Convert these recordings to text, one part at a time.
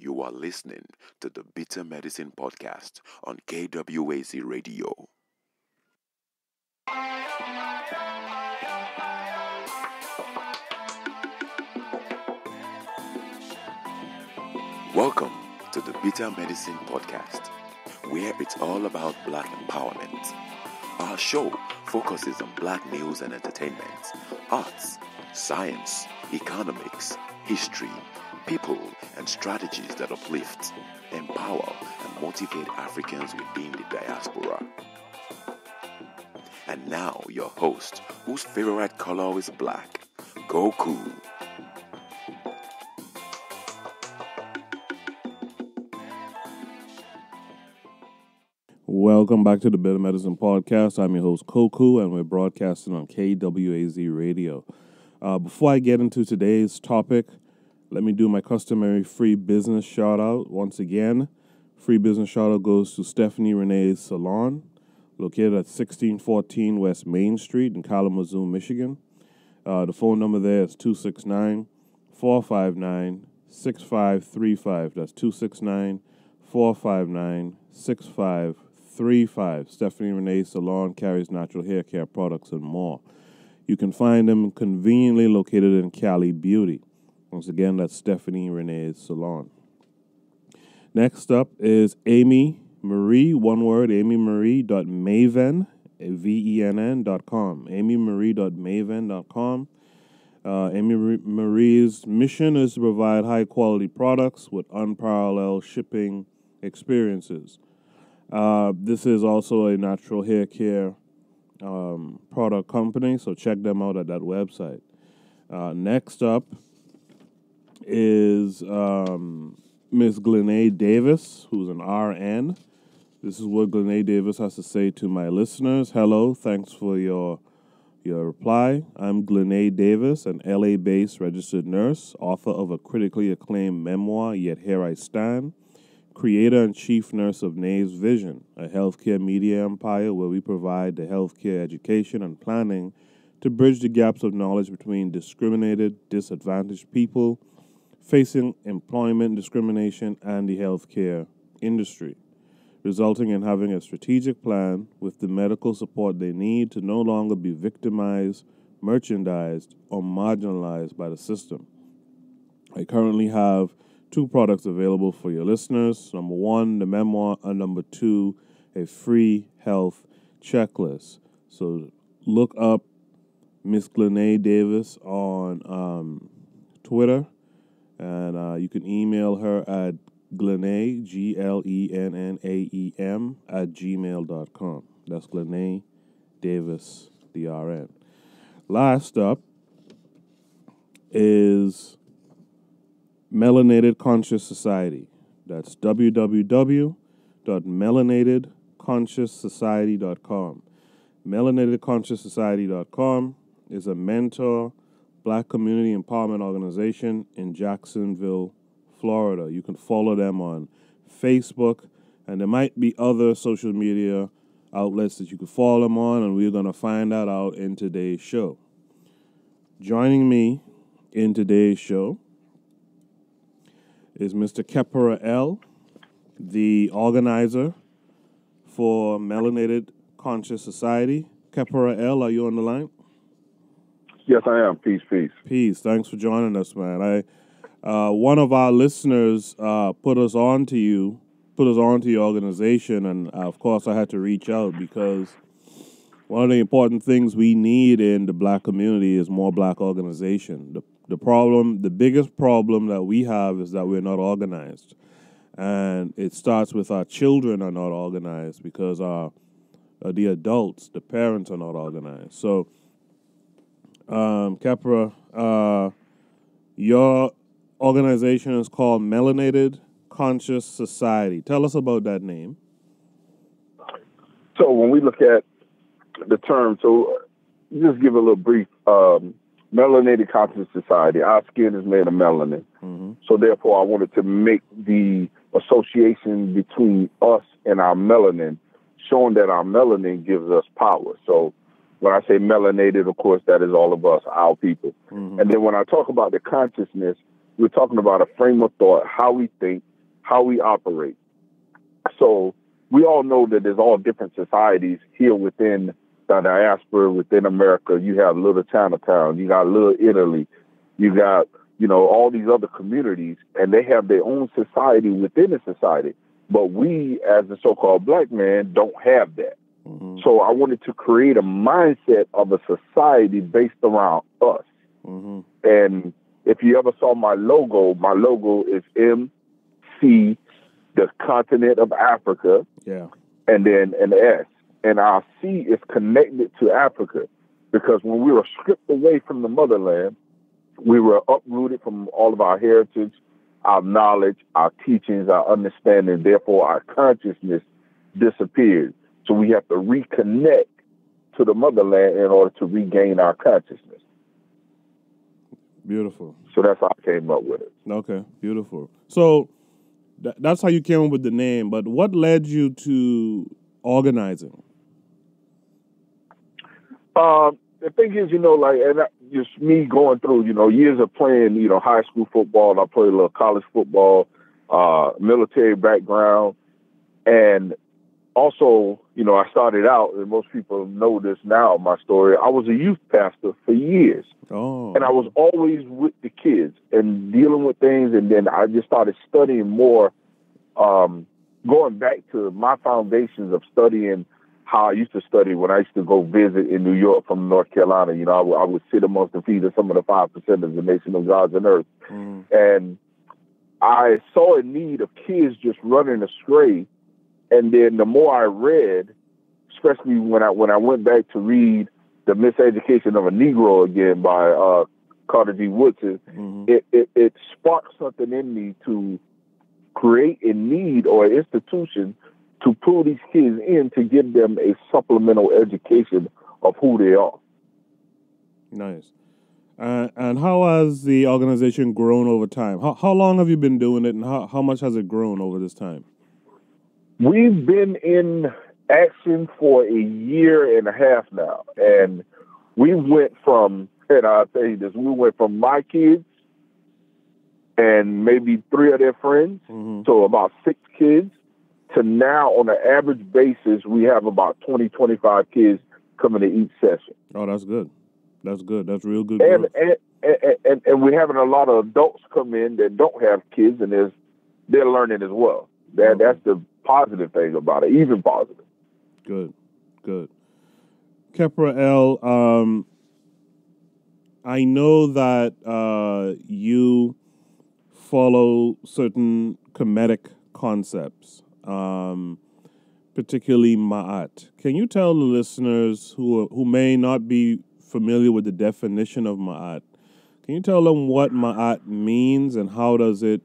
You are listening to the Bitter Medicine Podcast on KWAZ Radio. Welcome to the Bitter Medicine Podcast, where it's all about Black empowerment. Our show focuses on Black news and entertainment, arts, science, economics, history, people, and strategies that uplift, empower, and motivate Africans within the diaspora. And now, your host, whose favorite color is black, Goku. Welcome back to the Bitter Medicine Podcast. I'm your host, Koku, and we're broadcasting on KWAZ Radio. Before I get into today's topic, let me do my customary free business shout-out. Once again, free business shout-out goes to Stephanie Renee's Salon, located at 1614 West Main Street in Kalamazoo, Michigan. The phone number there is 269-459-6535. That's 269-459-6535. Stephanie Renee's Salon carries natural hair care products and more. You can find them conveniently located in Cali Beauty. Once again, that's Stephanie Renee's Salon. Next up is Amy Marie, one word, amymarie.maven, VENN.com, amymarie.maven.com. Amy Marie's mission is to provide high-quality products with unparalleled shipping experiences. This is also a natural hair care product company, so check them out at that website. Next up is Miss Glennae Davis, who's an RN. This is what Glennae Davis has to say to my listeners. Hello, thanks for your reply. I'm Glennae Davis, an LA-based registered nurse, author of a critically acclaimed memoir, Yet Here I Stand, creator and chief nurse of Nae's Vision, a healthcare media empire where we provide the healthcare education and planning to bridge the gaps of knowledge between discriminated, disadvantaged people facing employment discrimination and the healthcare industry, resulting in having a strategic plan with the medical support they need to no longer be victimized, merchandised, or marginalized by the system. I currently have 2 products available for your listeners. Number 1, the memoir, and number 2, a free health checklist. So look up Miss Glennae Davis on Twitter, and you can email her at Glennae, GLENNAEM, @gmail.com. That's Glennae Davis, the RN. Last up is Melinated Conscious Society. That's www.melinatedconscioussociety.com. melinatedconscioussociety.com is a mentor Black community empowerment organization in Jacksonville, Florida. You can follow them on Facebook, and there might be other social media outlets that you can follow them on, and we're going to find that out in today's show. Joining me in today's show is Mr. Khepera L., the organizer for Melinated Conscious Society. Khepera L., are you on the line? Yes, I am. Peace. Peace. Thanks for joining us, man. One of our listeners put us on to your organization, and of course I had to reach out because one of the important things we need in the Black community is more Black organization. The biggest problem that we have is that we're not organized, and it starts with our children are not organized because the adults, the parents, are not organized. So, Khepera, your organization is called Melinated Conscious Society. Tell us about that name. So when we look at the term, just give a little brief. Melinated Conscious Society. Our skin is made of melanin. Mm-hmm. So therefore, I wanted to make the association between us and our melanin, showing that our melanin gives us power. So when I say melanated, of course, that is all of us, our people. Mm-hmm. And then when I talk about the consciousness, we're talking about a frame of thought, how we think, how we operate. So we all know that there's all different societies here within the diaspora, within America. You have Little Chinatown, you got Little Italy, you got, all these other communities, and they have their own society within the society. But we, as the so-called black man, don't have that. Mm-hmm. So I wanted to create a mindset of a society based around us. Mm-hmm. And if you ever saw my logo is MC, the continent of Africa, and then an S. And our C is connected to Africa, because when we were stripped away from the motherland, we were uprooted from all of our heritage, our knowledge, our teachings, our understanding. Therefore, our consciousness disappeared. So we have to reconnect to the motherland in order to regain our consciousness. Beautiful. So that's how I came up with it. Okay, beautiful. So that's how you came up with the name. But what led you to organizing? The thing is, just me going through, years of playing, high school football. I played a little college football, military background. And also, I started out, and most people know this now, my story. I was a youth pastor for years. Oh. And I was always with the kids and dealing with things. And then I just started studying more, going back to my foundations of studying how I used to study when I used to go visit in New York from North Carolina. I would sit amongst the feet of some of the 5% of the nation of gods and earth. Mm. And I saw a need of kids just running astray. And then the more I read, especially when I went back to read The Miseducation of a Negro again by Carter G. Woodson, it sparked something in me to create a need or an institution to pull these kids in to give them a supplemental education of who they are. Nice. And how has the organization grown over time? How long have you been doing it, and how much has it grown over this time? We've been in action for a year and a half now. And we went from, and I'll tell you this, we went from my kids and maybe 3 of their friends, so about 6 kids, to now on an average basis, we have about 20, 25 kids coming to each session. Oh, that's good. That's good. That's real good. And we're having a lot of adults come in that don't have kids, and they're learning as well. That's the positive thing about it, even positive. Good. Khepera L, I know that you follow certain Kemetic concepts, particularly Ma'at. Can you tell the listeners who may not be familiar with the definition of Ma'at, can you tell them what Ma'at means and how does it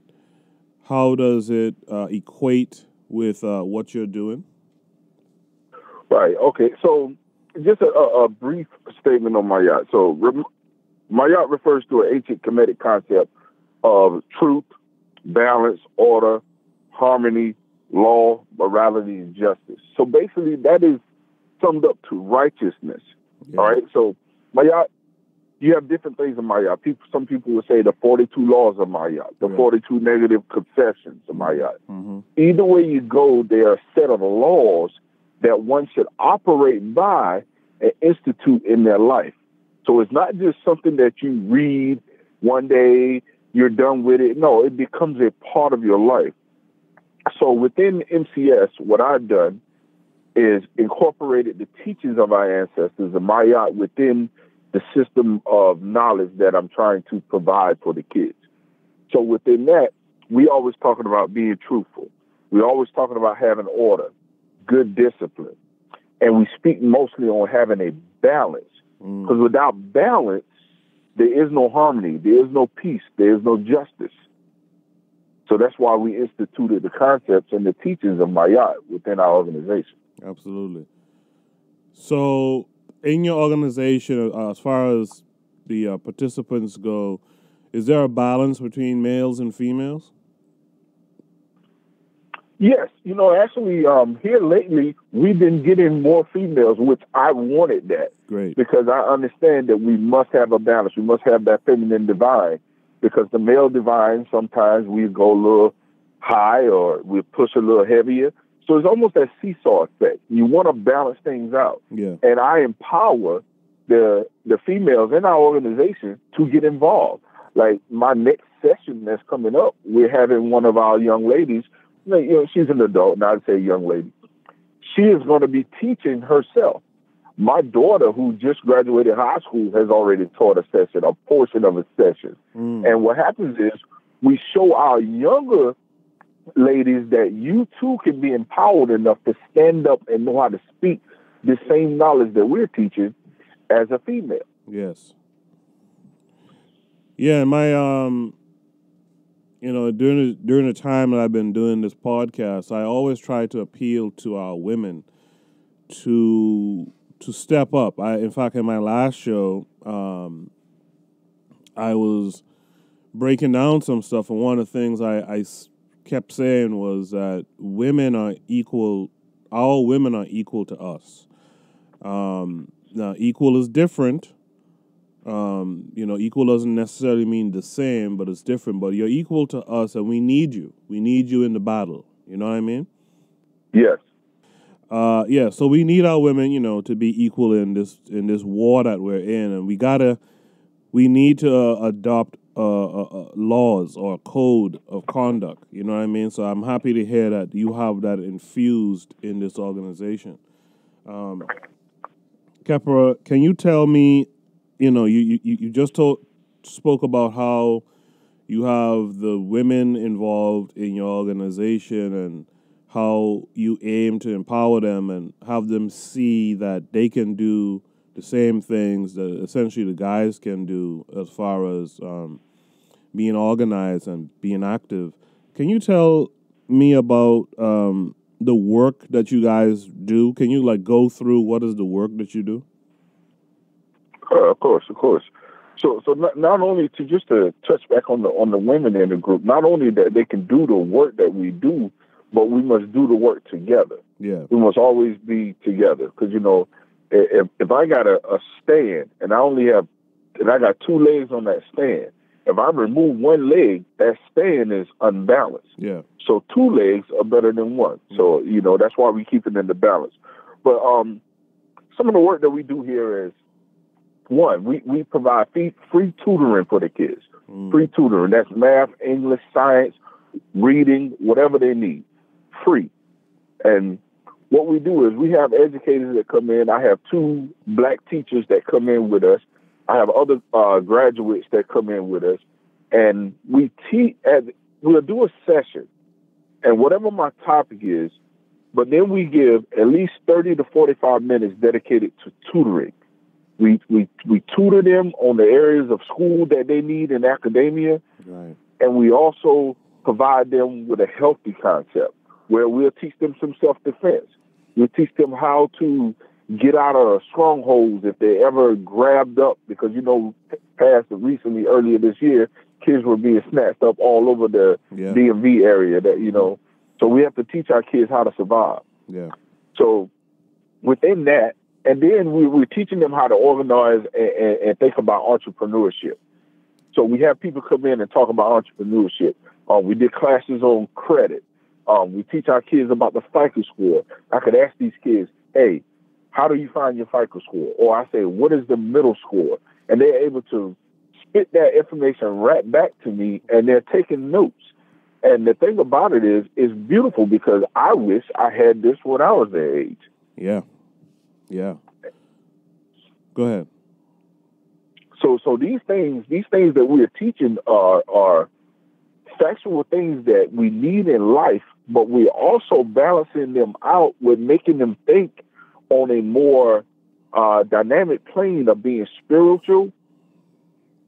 equate with what you're doing? Right. Okay. So just a brief statement on Ma'at. So Ma'at refers to an ancient Kemetic concept of truth, balance, order, harmony, law, morality, and justice. So basically that is summed up to righteousness. Yeah. All right. So Ma'at, you have different things in Ma'at. Some people would say the 42 laws of Ma'at, the 42 negative confessions of Ma'at. Mm-hmm. Either way you go, there are a set of laws that one should operate by and institute in their life. So it's not just something that you read one day, you're done with it. No, it becomes a part of your life. So within MCS, what I've done is incorporated the teachings of our ancestors and Ma'at within the system of knowledge that I'm trying to provide for the kids. So within that, we always talking about being truthful. We're always talking about having order, good discipline. And we speak mostly on having a balance. Because without balance, there is no harmony, there is no peace, there is no justice. So that's why we instituted the concepts and the teachings of Ma'at within our organization. Absolutely. So in your organization, as far as the participants go, is there a balance between males and females? Yes. Actually, here lately, we've been getting more females, which I wanted that. Great. Because I understand that we must have a balance. We must have that feminine divine. Because the male divine, sometimes we go a little high or we push a little heavier. So it's almost that seesaw effect. You want to balance things out. Yeah. And I empower the females in our organization to get involved. Like my next session that's coming up, we're having one of our young ladies, she's an adult, and I'd say young lady. She is going to be teaching herself. My daughter, who just graduated high school, has already taught a session, a portion of a session. And what happens is we show our younger ladies that you too can be empowered enough to stand up and know how to speak the same knowledge that we're teaching as a female. Yes. Yeah, my during the time that I've been doing this podcast, I always try to appeal to our women to step up. In fact, in my last show, I was breaking down some stuff, and one of the things I kept saying was that women are equal. All women are equal to us. Now, equal is different. Equal doesn't necessarily mean the same, but it's different. But you're equal to us, and we need you. We need you in the battle. You know what I mean? Yes. So we need our women, to be equal in this war that we're in, and we need to adopt laws or a code of conduct. You know what I mean? So I'm happy to hear that you have that infused in this organization. Khepera, can you tell me, you just spoke about how you have the women involved in your organization and how you aim to empower them and have them see that they can do the same things that essentially the guys can do as far as being organized and being active. Can you tell me about the work that you guys do? Can you go through what is the work that you do? Of course. So not only to touch back on the women in the group, not only that they can do the work that we do, but we must do the work together. Yeah, we must always be together because if I got a stand and I got two legs on that stand, if I remove one leg, that stand is unbalanced. Yeah. So two legs are better than one. So that's why we keep it in the balance. But some of the work that we do here is, one, we provide free tutoring for the kids. Free tutoring. That's math, English, science, reading, whatever they need. Free. And what we do is we have educators that come in. I have 2 black teachers that come in with us. I have other graduates that come in with us. And we'll do a session. And whatever my topic is, but then we give at least 30 to 45 minutes dedicated to tutoring. We tutor them on the areas of school that they need in academia. Right. And we also provide them with a healthy concept where we'll teach them some self-defense. We'll teach them how to get out of strongholds if they ever grabbed up, because, recently, earlier this year, kids were being snatched up all over the DMV area so we have to teach our kids how to survive. Yeah. So within that, and then we're teaching them how to organize and think about entrepreneurship. So we have people come in and talk about entrepreneurship. We did classes on credit. We teach our kids about the FICO score. I could ask these kids, hey, how do you find your FICO score? Or I say, what is the middle score? And they're able to spit that information right back to me, and they're taking notes. And the thing about it is, it's beautiful because I wish I had this when I was their age. Yeah. Yeah. Go ahead. So these things that we are teaching are factual things that we need in life, but we're also balancing them out with making them think on a more dynamic plane of being spiritual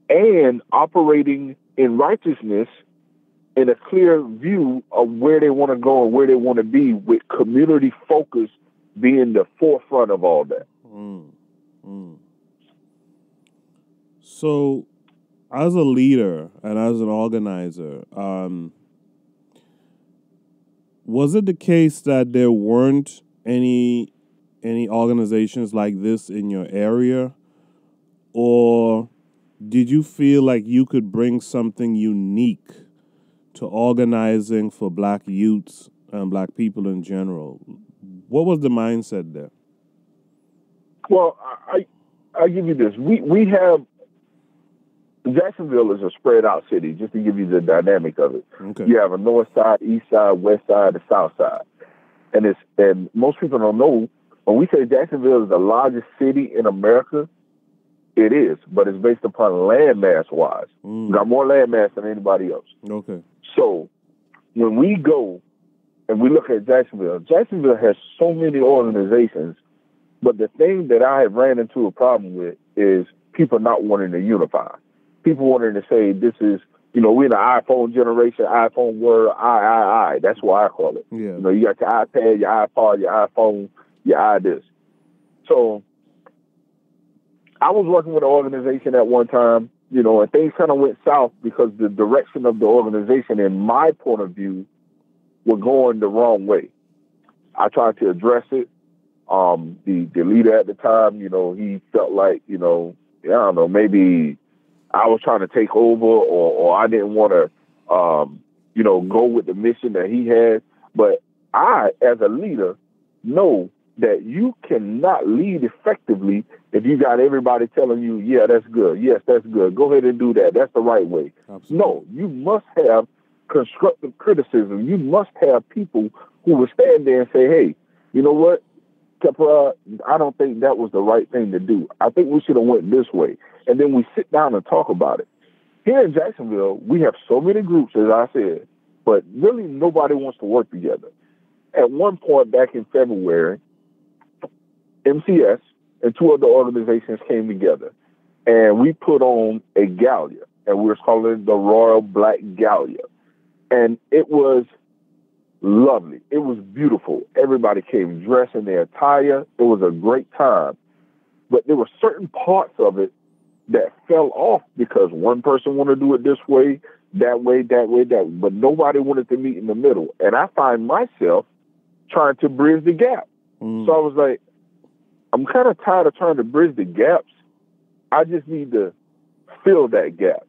and operating in righteousness in a clear view of where they want to go and where they want to be, with community focus being the forefront of all that. So, as a leader and as an organizer, was it the case that there weren't any organizations like this in your area, or did you feel like you could bring something unique organizing for black youths and black people in general. What was the mindset there? Well, I give you this. We have Jacksonville is a spread out city. Just to give you the dynamic of it, Okay. you have a north side, east side, west side, the south side, and most people don't know when we say Jacksonville is the largest city in America. It is, but it's based upon landmass wise. We got more landmass than anybody else. Okay. So when we go and we look at Jacksonville, Jacksonville has so many organizations, but the thing that I have ran into a problem with is people not wanting to unify. People wanting to say this is, we're in the iPhone generation, iPhone world, I. That's what I call it. Yeah. You got your iPad, your iPod, your iPhone, your I this. So I was working with an organization at one time, and things kind of went south because the direction of the organization, in my point of view, were going the wrong way. I tried to address it. The leader at the time, he felt like, I don't know, maybe I was trying to take over or I didn't want to, go with the mission that he had. But I, as a leader, know that you cannot lead effectively if you got everybody telling you, yeah, that's good. Yes, that's good. Go ahead and do that. That's the right way. Absolutely. No, you must have constructive criticism. You must have people who will stand there and say, hey, you know what, Khepera, I don't think that was the right thing to do. I think we should have went this way. And then we sit down and talk about it. Here in Jacksonville, we have so many groups, as I said, but really nobody wants to work together. At one point back in February, MCS and two other organizations came together, and we put on a gala, and we were calling it the Royal Black Gala. And it was lovely. It was beautiful. Everybody came dressed in their attire. It was a great time. But there were certain parts of it that fell off because one person wanted to do it this way, that way, that way, that way. But nobody wanted to meet in the middle. And I find myself trying to bridge the gap. So I was like, I'm kind of tired of trying to bridge the gaps. I just need to fill that gap.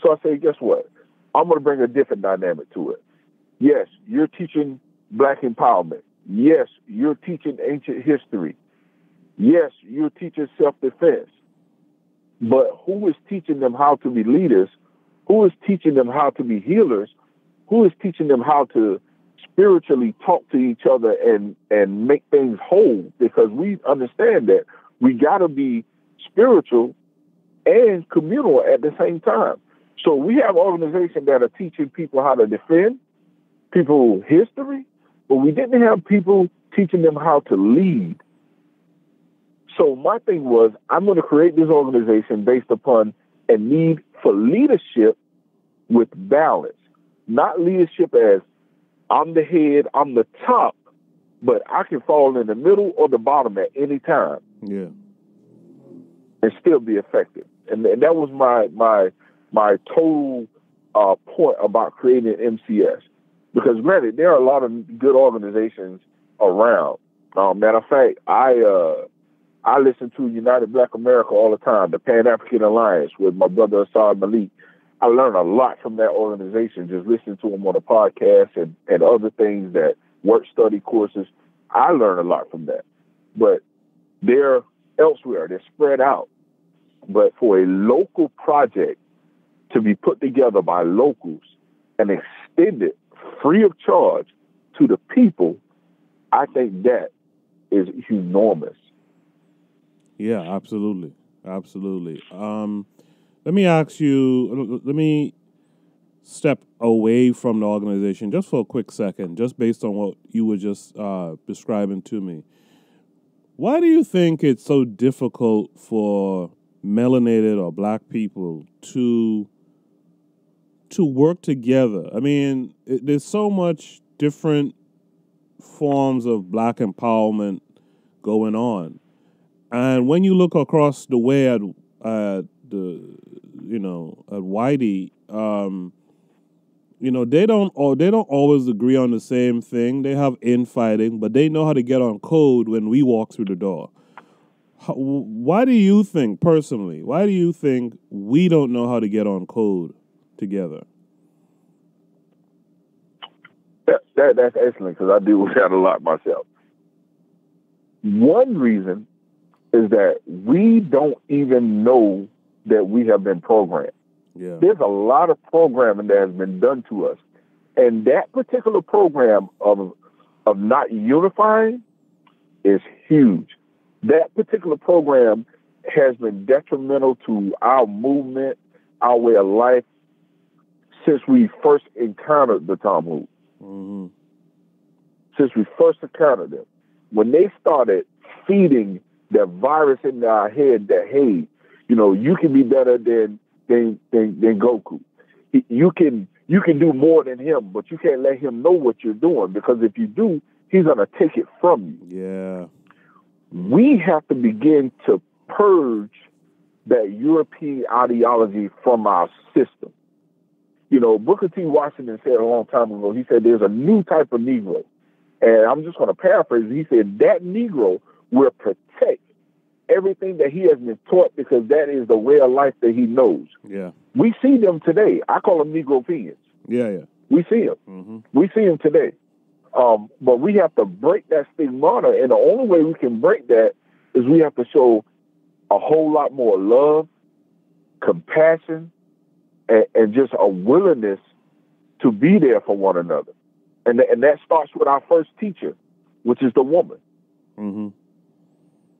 So I say, guess what? I'm going to bring a different dynamic to it. Yes, you're teaching black empowerment. Yes, you're teaching ancient history. Yes, you're teaching self-defense. But who is teaching them how to be leaders? Who is teaching them how to be healers? Who is teaching them how to spiritually talk to each other and make things whole? Because we understand that we got to be spiritual and communal at the same time. So we have organizations that are teaching people how to defend people history, but we didn't have people teaching them how to lead. So my thing was, I'm going to create this organization based upon a need for leadership with balance, not leadership as I'm the head, I'm the top, but I can fall in the middle or the bottom at any time. Yeah. And still be effective. And that was my total point about creating MCS. Because granted, there are a lot of good organizations around. Matter of fact, I listen to United Black America all the time, the Pan-African Alliance with my brother Assad Malik. I learned a lot from that organization, just listening to them on a podcast and other things, that work study courses. I learned a lot from that. But they're elsewhere. They're spread out. But for a local project to be put together by locals and extended free of charge to the people, I think that is enormous. Yeah, absolutely. Absolutely. Let me ask you, let me step away from the organization just for a quick second, just based on what you were just describing to me. Why do you think it's so difficult for melanated or black people to work together? I mean, there's so much different forms of black empowerment going on. And when you look across the way at Whitey, they don't always agree on the same thing. They have infighting, but they know how to get on code when we walk through the door. Why do you think, personally, we don't know how to get on code together? That's excellent, because I deal with that a lot myself. One reason is that we don't even know that we have been programmed. Yeah. There's a lot of programming that has been done to us. And that particular program of not unifying is huge. That particular program has been detrimental to our movement, our way of life, since we first encountered the Talmud. Mm-hmm. Since we first encountered them. When they started feeding that virus in our head that, hey, you can be better than Goku. You can do more than him, but you can't let him know what you're doing, because if you do, he's going to take it from you. Yeah. We have to begin to purge that European ideology from our system. Booker T. Washington said a long time ago, he said there's a new type of Negro. And I'm just going to paraphrase. He said that Negro will protect everything that he has been taught, because that is the way of life that he knows. Yeah. We see them today. I call them Negro opinions. Yeah. We see them. Mm-hmm. We see them today. But we have to break that stigmata. And the only way we can break that is we have to show a whole lot more love, compassion, and just a willingness to be there for one another. And that starts with our first teacher, which is the woman. Mm-hmm.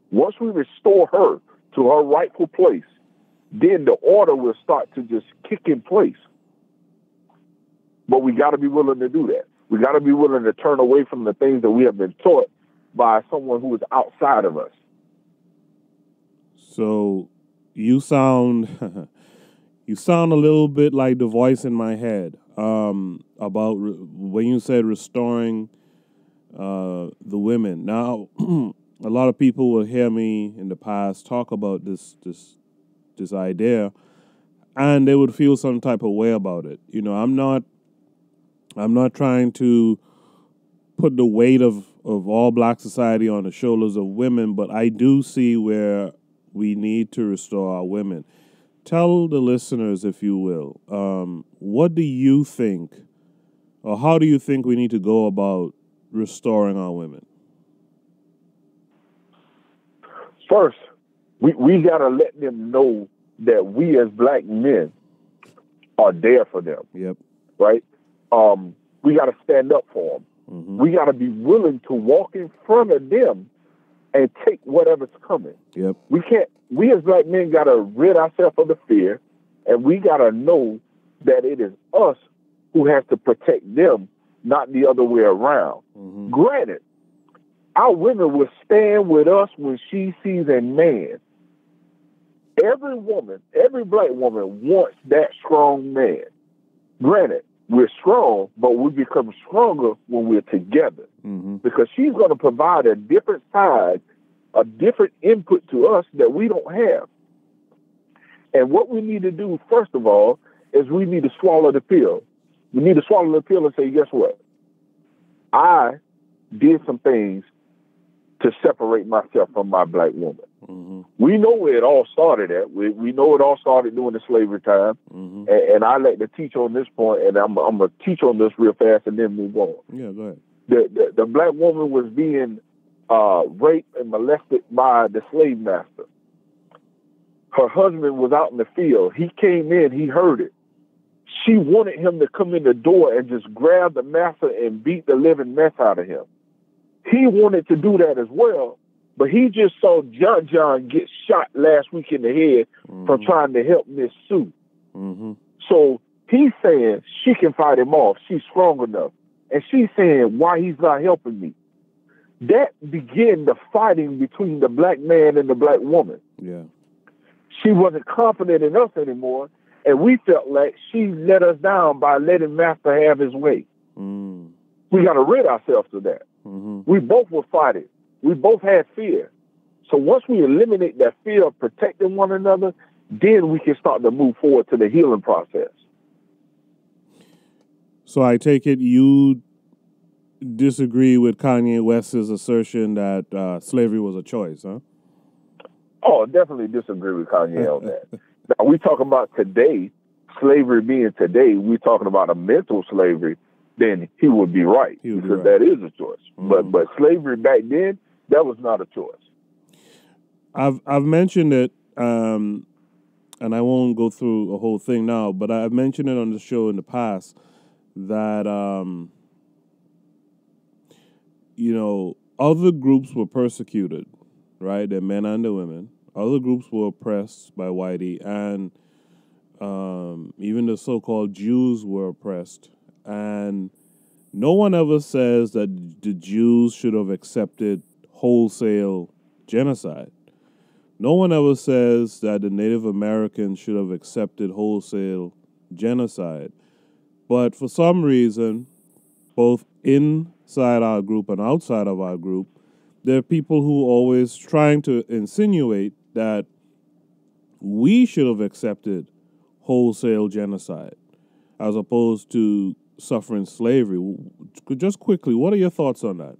Once we restore her to her rightful place, then the order will start to just kick in place. But we got to be willing to do that. We got to be willing to turn away from the things that we have been taught by someone who is outside of us. So you sound a little bit like the voice in my head about when you said restoring the women. Now, a lot of people will hear me in the past talk about this idea, and they would feel some type of way about it. I'm not trying to put the weight of all black society on the shoulders of women, but I do see where we need to restore our women. Tell the listeners, if you will, what do you think, or how do you think we need to go about restoring our women? First, we got to let them know that we as black men are there for them. Yep. Right? We got to stand up for them. Mm-hmm. We got to be willing to walk in front of them and take whatever's coming. Yep. We as black men got to rid ourselves of the fear, and we got to know that it is us who has to protect them, not the other way around. Mm-hmm. Granted, our women will stand with us when she sees a man. Every woman, every black woman wants that strong man. Granted, we're strong, but we become stronger when we're together. Mm-hmm. Because she's going to provide a different side, a different input to us that we don't have. And what we need to do, first of all, is we need to swallow the pill. We need to swallow the pill and say, guess what? I did some things to separate myself from my black woman. Mm-hmm. We know where it all started at. We know it all started during the slavery time. Mm-hmm. And I like to teach on this point, and I'm going to teach on this real fast and then move on. Yeah, go ahead. The black woman was being raped and molested by the slave master. Her husband was out in the field. He came in, he heard it. She wanted him to come in the door and just grab the master and beat the living mess out of him. He wanted to do that as well, but he just saw John get shot last week in the head from trying to help Miss Sue. Mm-hmm. So he's saying she can fight him off. She's strong enough. And she's saying, why he's not helping me? That began the fighting between the black man and the black woman. Yeah. She wasn't confident in us anymore, and we felt like she let us down by letting Master have his way. Mm. We got to rid ourselves of that. Mm-hmm. We both were fighting. We both had fear. So once we eliminate that fear of protecting one another, then we can start to move forward to the healing process. So I take it you disagree with Kanye West's assertion that slavery was a choice, huh? Oh, definitely disagree with Kanye on that. Now, we talk about today, slavery being today, we're talking about a mental slavery. then he would be right, because that is a choice. Mm-hmm. But slavery back then, that was not a choice. I've mentioned it, and I won't go through a whole thing now, but I've mentioned it on the show in the past that other groups were persecuted, right? The men and the women. Other groups were oppressed by Whitey, and even the so-called Jews were oppressed. And no one ever says that the Jews should have accepted wholesale genocide. No one ever says that the Native Americans should have accepted wholesale genocide. But for some reason, both inside our group and outside of our group, there are people who are always trying to insinuate that we should have accepted wholesale genocide as opposed to suffering slavery. Just quickly, what are your thoughts on that?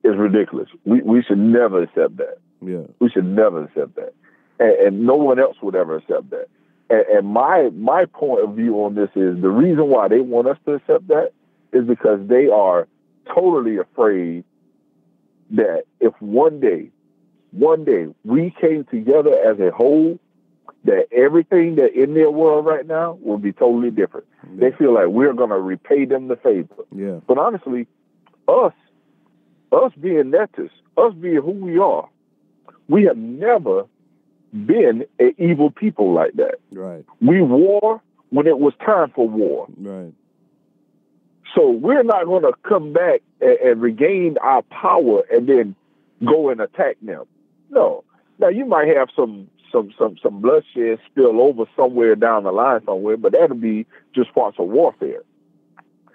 It's ridiculous. We should never accept that. Yeah, we should never accept that, and no one else would ever accept that. And my point of view on this is the reason why they want us to accept that is because they are totally afraid that if one day we came together as a whole, that everything that in their world right now will be totally different. Yeah. They feel like we're going to repay them the favor. Yeah. But honestly, us being Netters, us being who we are, we have never been an evil people like that. Right. We war when it was time for war. Right. So we're not going to come back and regain our power and then go and attack them. No. Now you might have some bloodshed spill over somewhere down the line somewhere, but that'll be just parts of warfare.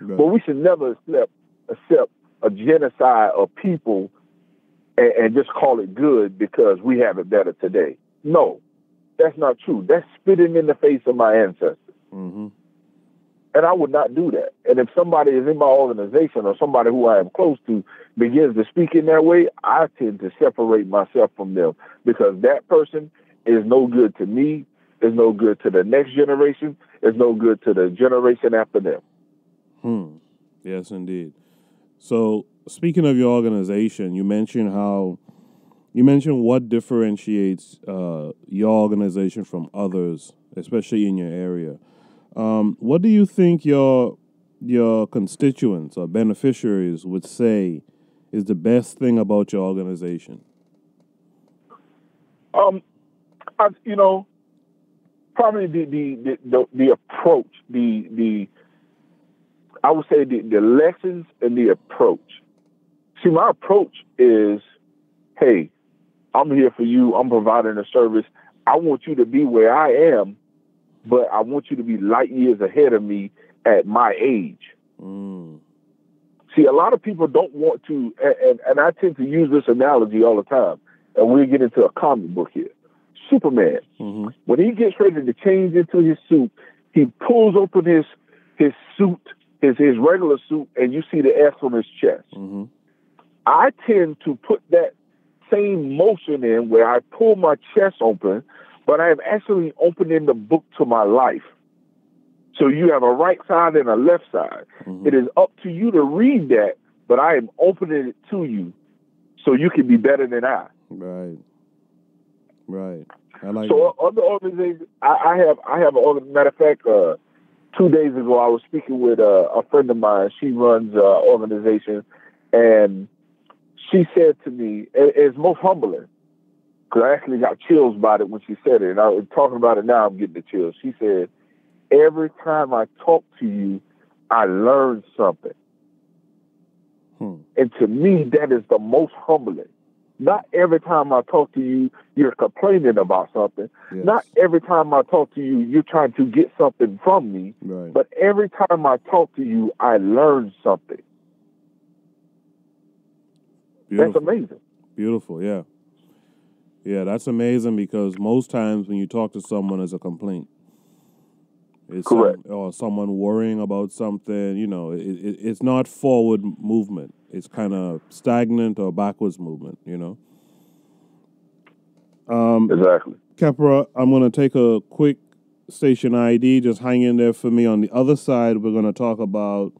Right. But we should never accept a genocide of people and just call it good because we have it better today. No, that's not true. That's spitting in the face of my ancestors. Mm-hmm. And I would not do that. And if somebody is in my organization or somebody who I am close to begins to speak in that way, I tend to separate myself from them because that person is no good to me, is no good to the next generation, is no good to the generation after them. Yes, indeed. So speaking of your organization, you mentioned what differentiates your organization from others, especially in your area. What do you think your constituents or beneficiaries would say is the best thing about your organization? Probably the approach, I would say the lessons and the approach. See, my approach is, hey, I'm here for you. I'm providing a service. I want you to be where I am, but I want you to be light years ahead of me at my age. See, a lot of people don't want to, and I tend to use this analogy all the time, and we'll get into a comic book here. Superman, when he gets ready to change into his suit, he pulls open his suit, his regular suit, and you see the S on his chest. I tend to put that same motion in where I pull my chest open, but I am actually opening the book to my life. So you have a right side and a left side. It is up to you to read that, but I am opening it to you so you can be better than I. Right. I like so that. Other organizations, I have an matter of fact, 2 days ago, I was speaking with a friend of mine. She runs an organization, and she said to me, it's most humbling, because I actually got chills about it when she said it, and I was talking about it now, I'm getting the chills. She said, every time I talk to you, I learn something. And to me, that is the most humbling. Not every time I talk to you, you're complaining about something. Yes. Not every time I talk to you, you're trying to get something from me. Right. But every time I talk to you, I learn something. Beautiful. That's amazing. Beautiful, yeah. Yeah, that's amazing because most times when you talk to someone, it's a complaint. It's correct. Or someone worrying about something, it's not forward movement. It's kind of stagnant or backwards movement, Exactly. Khepera, I'm going to take a quick station ID. Just hang in there for me. On the other side, we're going to talk about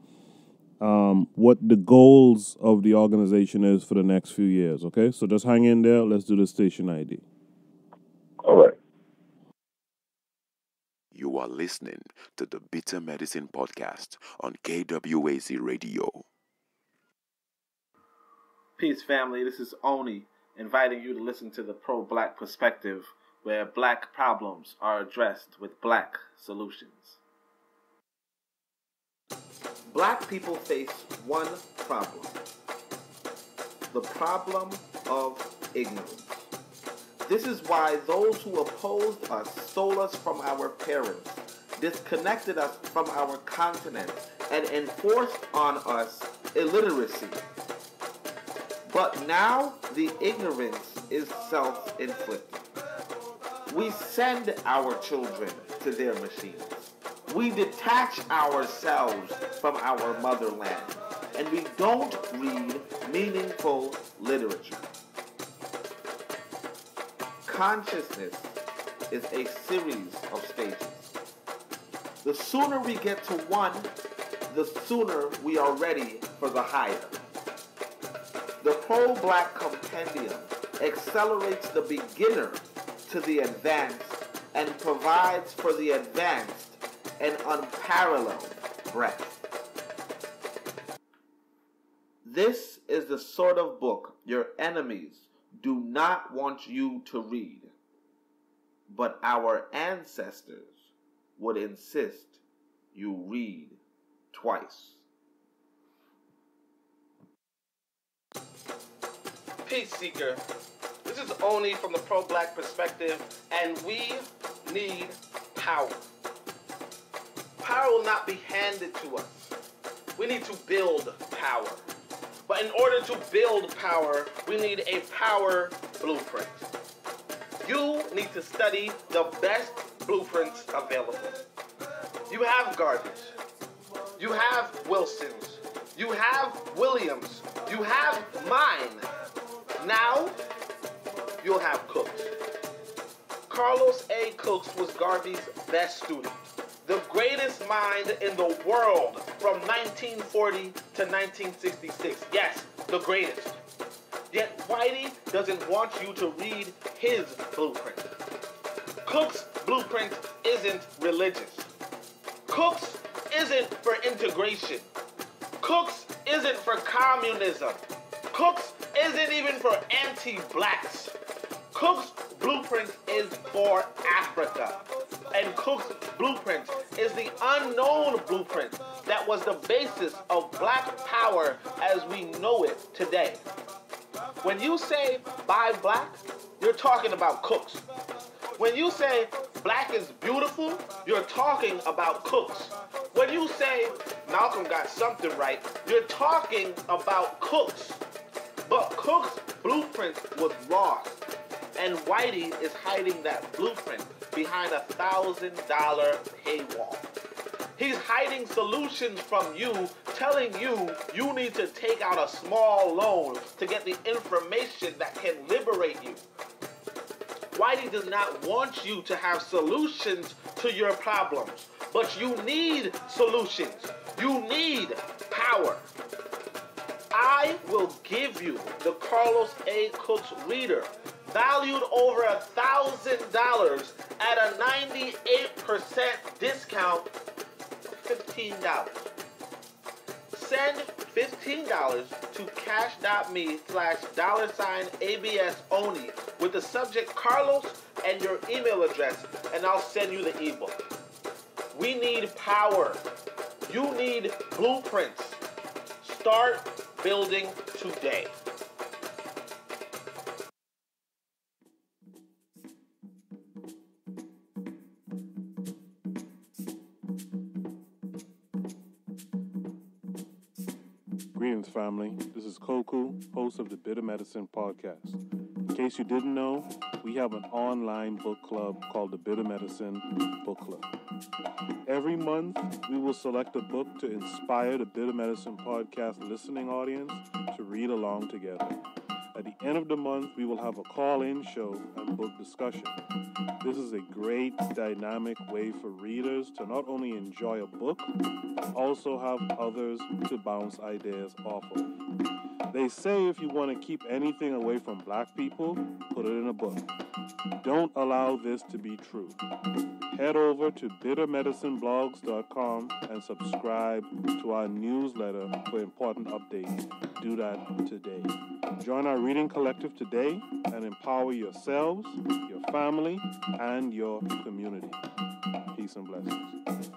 what the goals of the organization is for the next few years, okay? So just hang in there. Let's do the station ID. All right. You are listening to the Bitter Medicine Podcast on KWAZ Radio. Peace, family. This is Oni, inviting you to listen to the pro-black perspective, where black problems are addressed with black solutions. Black people face one problem: the problem of ignorance. This is why those who opposed us stole us from our parents, disconnected us from our continent, and enforced on us illiteracy. But now the ignorance is self-inflicted. We send our children to their machines. We detach ourselves from our motherland, and we don't read meaningful literature. Consciousness is a series of stages. The sooner we get to one, the sooner we are ready for the higher. The pro-black compendium accelerates the beginner to the advanced and provides for the advanced an unparalleled breadth. This is the sort of book your enemies do not want you to read, but our ancestors would insist you read twice. Peace Seeker, this is Oni from the pro-black perspective, and we need power. Power will not be handed to us. We need to build power. But in order to build power, we need a power blueprint. You need to study the best blueprints available. You have garbage. You have Wilsons. You have Williams. You have mine. Now, you'll have Cooks. Carlos A. Cooks was Garvey's best student, the greatest mind in the world from 1940 to 1966. Yes, the greatest. Yet Whitey doesn't want you to read his blueprint. Cook's blueprint isn't religious. Cook's isn't for integration. Cook's isn't for communism. Cook's isn't even for anti-blacks. Cook's blueprint is for Africa. And Cook's blueprint is the unknown blueprint that was the basis of black power as we know it today. When you say buy black, you're talking about Cooks. When you say black is beautiful, you're talking about Cooks. When you say Malcolm got something right, you're talking about Cooks. But Cook's blueprint was lost, and Whitey is hiding that blueprint behind a $1,000 paywall. He's hiding solutions from you, telling you you need to take out a small loan to get the information that can liberate you. Whitey does not want you to have solutions to your problems, but you need solutions. You need power. I will give you the Carlos A. Cooks Reader, valued over $1,000 at a 98% discount, $15. Send $15 to cash.me/$ABSONI with the subject Carlos and your email address, and I'll send you the ebook. We need power. You need blueprints. Start building today. Greetings, family. This is Koku, host of the Bitter Medicine Podcast. In case you didn't know, we have an online book club called the Bitter Medicine Book Club. Every month, we will select a book to inspire the Bitter Medicine Podcast listening audience to read along together. At the end of the month, we will have a call-in show and book discussion. This is a great dynamic way for readers to not only enjoy a book, but also have others to bounce ideas off of. They say if you want to keep anything away from black people, put it in a book. Don't allow this to be true. Head over to bittermedicineblogs.com and subscribe to our newsletter for important updates. Do that today. Join our reading collective today and empower yourselves, your family, and your community. Peace and blessings.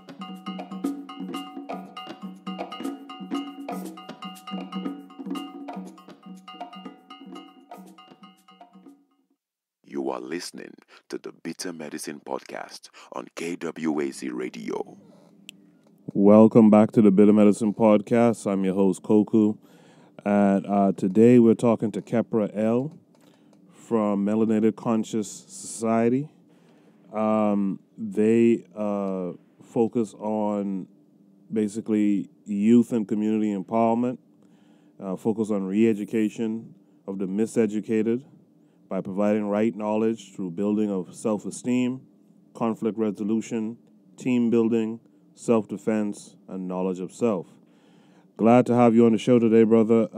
You are listening to the Bitter Medicine Podcast on KWAZ Radio. Welcome back to the Bitter Medicine Podcast. I'm your host, Koku. And today we're talking to Khepera L from Melinated Society. They focus on basically youth and community empowerment, focus on re-education of the miseducated by providing right knowledge through building of self-esteem, conflict resolution, team building, self-defense, and knowledge of self. Glad to have you on the show today, brother.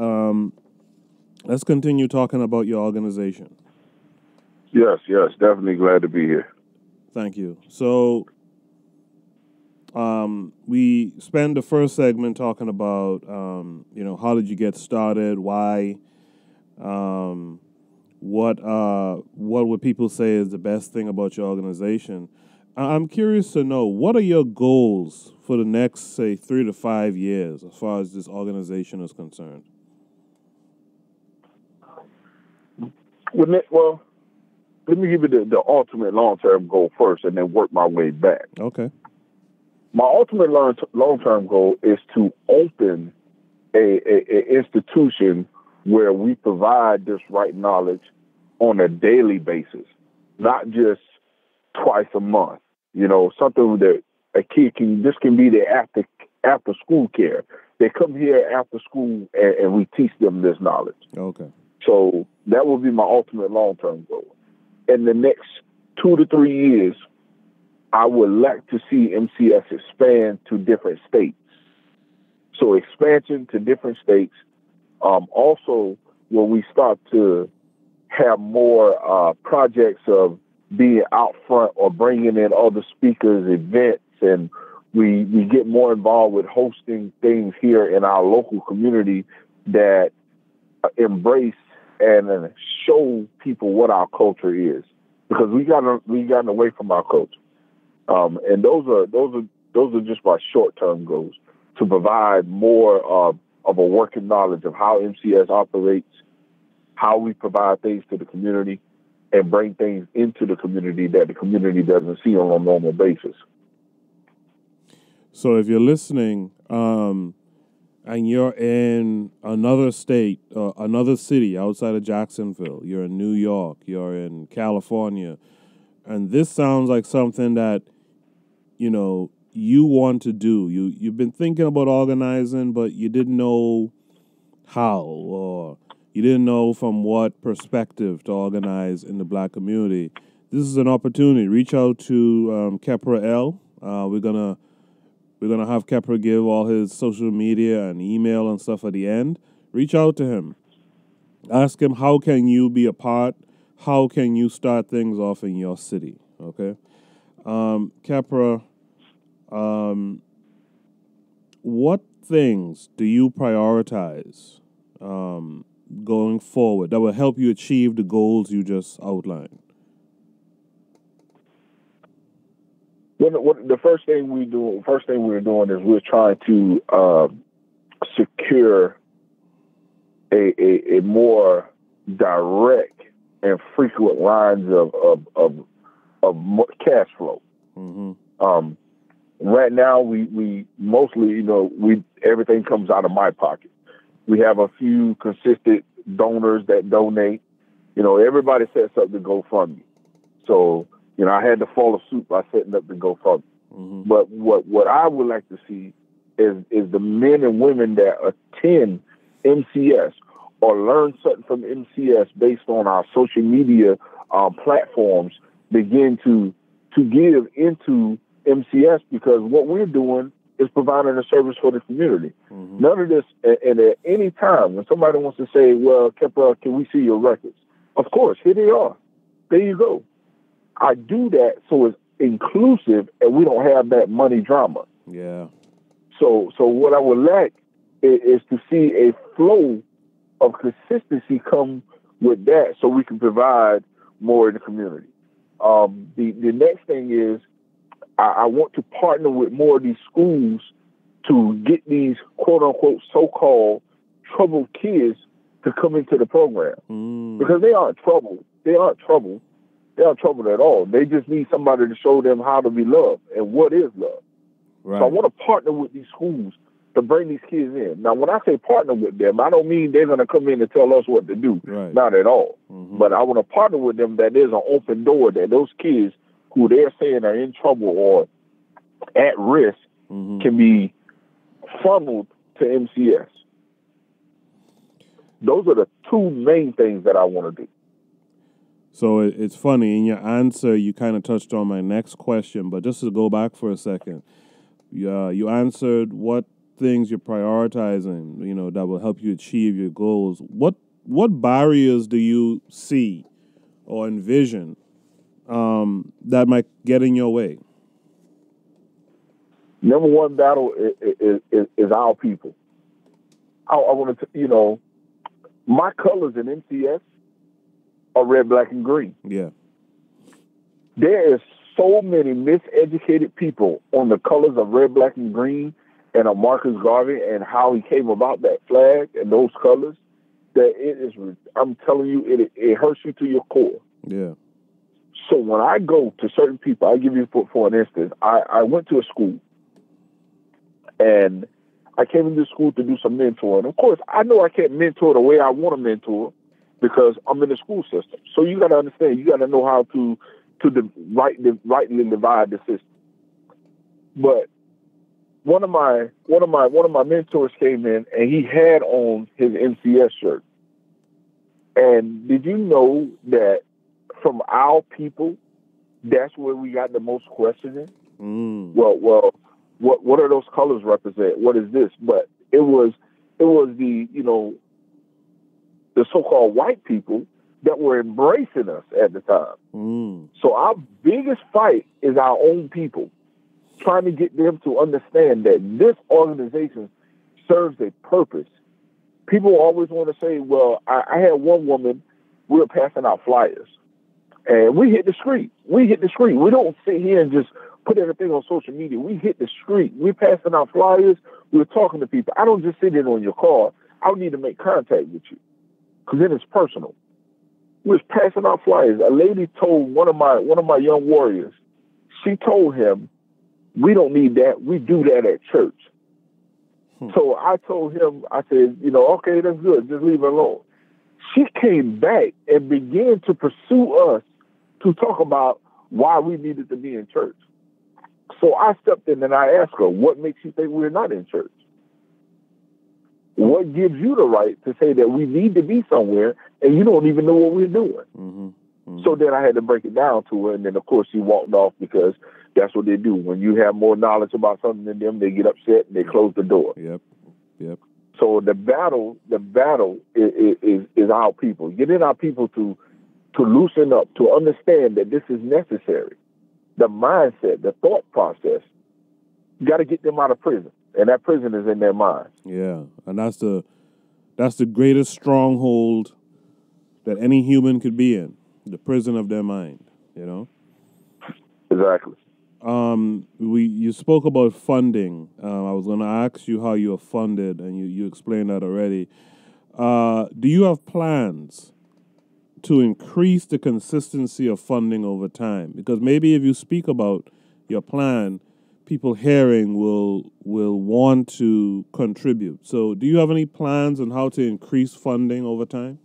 Let's continue talking about your organization. Yes, definitely glad to be here. Thank you. So, we spent the first segment talking about, how did you get started? Why? What would people say is the best thing about your organization? I'm curious to know, what are your goals for the next, say, 3 to 5 years as far as this organization is concerned? Well, let me give you the ultimate long-term goal first and then work my way back. Okay. My ultimate long-term goal is to open a institution where we provide this right knowledge on a daily basis, not just twice a month. Something that a kid this can be their after school care. They come here after school and we teach them this knowledge. Okay. So that will be my ultimate long-term goal. In the next 2 to 3 years, I would like to see MCS expand to different states. So expansion to different states. Also, when we start to have more projects of being out front or bringing in other speakers, events, and we get more involved with hosting things here in our local community that embrace and show people what our culture is, because we gotten away from our culture, and those are just my short-term goals, to provide more of a working knowledge of how MCS operates, how we provide things to the community, and bring things into the community that the community doesn't see on a normal basis. So if you're listening and you're in another state, another city outside of Jacksonville, you're in New York, you're in California, and this sounds like something that, you want to do. You've been thinking about organizing, but you didn't know how, or you didn't know from what perspective to organize in the black community. This is an opportunity. Reach out to Khepera L. We're gonna have Khepera give all his social media and email and stuff at the end. Reach out to him. Ask him, how can you be a part? How can you start things off in your city? Okay, Khepera. What things do you prioritize going forward that will help you achieve the goals you just outlined? The first thing we're doing is we're trying to secure a more direct and frequent lines of cash flow. Mm-hmm. Right now, we mostly, everything comes out of my pocket. We have a few consistent donors that donate. Everybody sets up the GoFundMe. So, I had to follow suit by setting up the GoFundMe. Mm-hmm. But what I would like to see is the men and women that attend MCS or learn something from MCS based on our social media platforms begin to give into MCS, because what we're doing is providing a service for the community. Mm-hmm. None of this, and at any time when somebody wants to say, well, Khepera, can we see your records? Of course, here they are. There you go. I do that so it's inclusive and we don't have that money drama. Yeah. So what I would like is to see a flow of consistency come with that so we can provide more in the community. The next thing is I want to partner with more of these schools to get these quote-unquote so-called troubled kids to come into the program. Because they aren't troubled. They aren't troubled at all. They just need somebody to show them how to be loved and what is love. Right. So I want to partner with these schools to bring these kids in. Now, when I say partner with them, I don't mean they're going to come in and tell us what to do. Right. Not at all. Mm-hmm. But I want to partner with them that there's an open door, that those kids who they're saying are in trouble or at risk can be funneled to MCS. Those are the two main things that I want to do. So it's funny, in your answer, you kind of touched on my next question, but just to go back for a second, you answered what things you're prioritizing, that will help you achieve your goals. What barriers do you see or envision that might get in your way? Number one battle is our people. I want to, my colors in MCS are red, black, and green. Yeah. There is so many miseducated people on the colors of red, black, and green and on Marcus Garvey and how he came about that flag and those colors, that it is, I'm telling you, it hurts you to your core. Yeah. So when I go to certain people, I'll give you for an instance, I went to a school and I came into school to do some mentoring. Of course, I know I can't mentor the way I want to mentor because I'm in the school system. So you got to understand, you got to know how to rightly divide the system. But one of my mentors came in and he had on his MCS shirt. And did you know that from our people, that's where we got the most questioning? Well, what are those colors represent? What is this? But it was the the so-called white people that were embracing us at the time. So our biggest fight is our own people, trying to get them to understand that this organization serves a purpose. People always want to say, well, I had one woman, we were passing out flyers, and we hit the street. We don't sit here and just put everything on social media. We hit the street. We're passing out flyers. We're talking to people. I don't just sit in on your car. I need to make contact with you, because then it's personal. We was passing out flyers. A lady told one of my young warriors, she told him, we don't need that. We do that at church. So I told him, I said, okay, that's good. Just leave it alone. She came back and began to pursue us to talk about why we needed to be in church. So I stepped in and I asked her, what makes you think we're not in church? What gives you the right to say that we need to be somewhere and you don't even know what we're doing? So then I had to break it down to her. And then, of course, she walked off, because that's what they do. When you have more knowledge about something than them, they get upset and they close the door. Yep. So the battle is our people. Getting our people to loosen up, to understand that this is necessary. The mindset, the thought process, you got to get them out of prison. And that prison is in their minds. Yeah, and that's the greatest stronghold that any human could be in, the prison of their mind, Exactly. You spoke about funding. I was going to ask you how you are funded, and you explained that already. Do you have plans to increase the consistency of funding over time? Because maybe if you speak about your plan, people hearing will want to contribute. So do you have any plans on how to increase funding over time?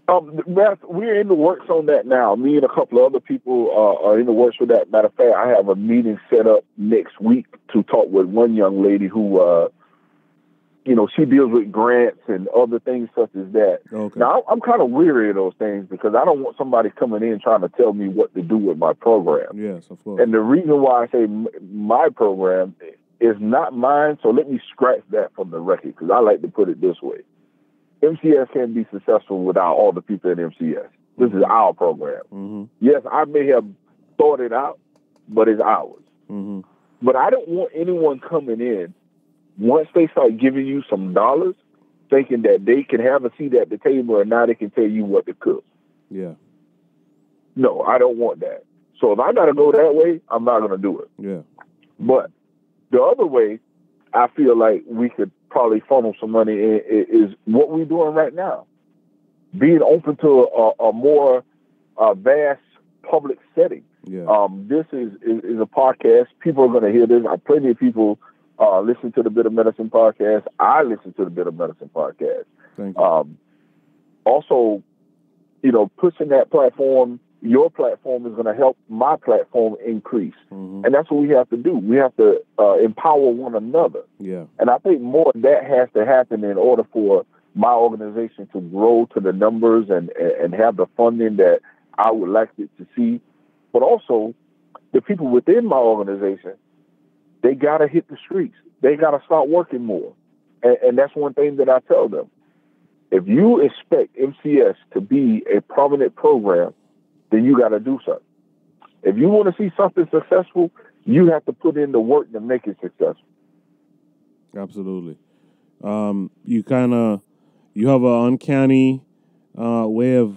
We're in the works on that now. Me and a couple of other people are in the works with that. Matter of fact, I have a meeting set up next week to talk with one young lady who she deals with grants and other things such as that. Okay. Now, I'm kind of weary of those things because I don't want somebody coming in trying to tell me what to do with my program. Yes, of course. And the reason why I say my program is not mine, so let me scratch that from the record because I like to put it this way. MCS can't be successful without all the people in MCS. This is our program. Mm-hmm. Yes, I may have thought it out, but it's ours. Mm-hmm. But I don't want anyone coming in, once they start giving you some dollars, thinking that they can have a seat at the table and now they can tell you what to cook. Yeah. No, I don't want that. So if I got to go that way, I'm not going to do it. Yeah. But the other way, I feel like we could probably funnel some money in is what we're doing right now. Being open to a more vast public setting. Yeah. This is a podcast. People are going to hear this. Plenty of people listen to the Bit of Medicine podcast. I listen to the Bit of Medicine podcast. Thank you. Also, pushing that platform, your platform is going to help my platform increase. Mm-hmm. And that's what we have to do. We have to empower one another. Yeah. And I think more of that has to happen in order for my organization to grow to the numbers and have the funding that I would like it to see. But also, the people within my organization, they got to hit the streets. They got to start working more. And that's one thing that I tell them. If you expect MCS to be a prominent program, then you got to do something. If you want to see something successful, you have to put in the work to make it successful. Absolutely. You have an uncanny way of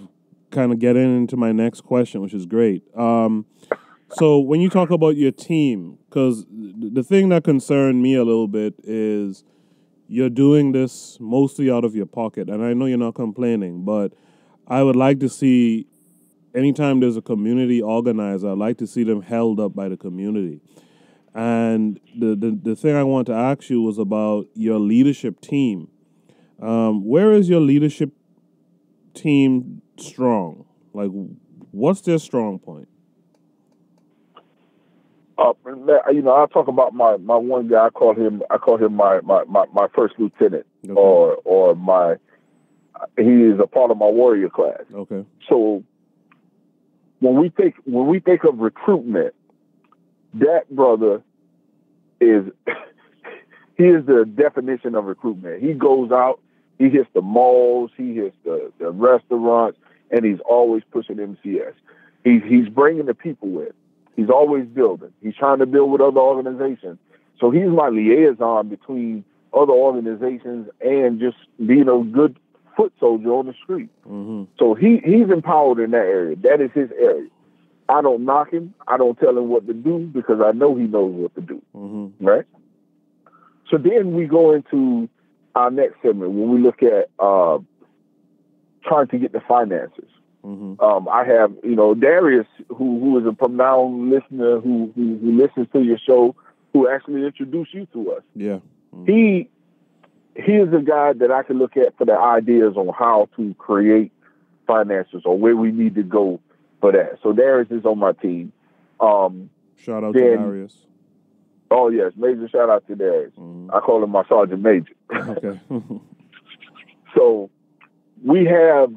kind of getting into my next question, which is great. So when you talk about your team, because the thing that concerned me a little bit is you're doing this mostly out of your pocket, and I know you're not complaining, but I would like to see, anytime there's a community organizer, I'd like to see them held up by the community. And the thing I want to ask you was about your leadership team. Where is your leadership team strong? Like, what's their strong point? I'll talk about my one guy. I call him my first lieutenant, Okay. he is a part of my warrior class. Okay. So when we think of recruitment, that brother is he is the definition of recruitment. He goes out, he hits the malls, he hits the restaurants, and he's always pushing MCS. He's bringing the people in. He's always building. He's trying to build with other organizations. So he's my liaison between other organizations and just being a good foot soldier on the street. Mm-hmm. So he's empowered in that area. That is his area. I don't knock him. I don't tell him what to do because I know he knows what to do. Mm-hmm. Right? So then we go into our next segment when we look at trying to get the finances. Mm-hmm. I have, Darius, who is a profound listener who listens to your show, who actually introduced you to us. Yeah. Mm-hmm. He is a guy that I can look at for the ideas on how to create finances or where we need to go for that. So Darius is on my team. Shout out to Darius. Oh, yes. Major shout out to Darius. Mm-hmm. I call him my Sergeant Major. Okay. So we have,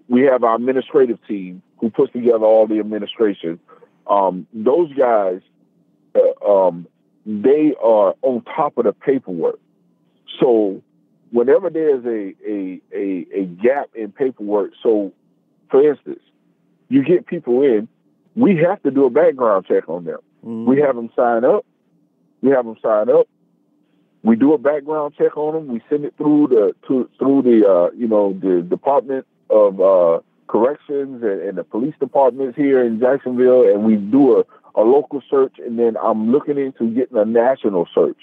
we have our administrative team who puts together all the administration. Those guys, they are on top of the paperwork. So whenever there's a gap in paperwork, so for instance, you get people in, we have to do a background check on them. Mm-hmm. We have them sign up. We do a background check on them. We send it through the Department of Corrections and the police departments here in Jacksonville, and we do a local search, and then I'm looking into getting a national search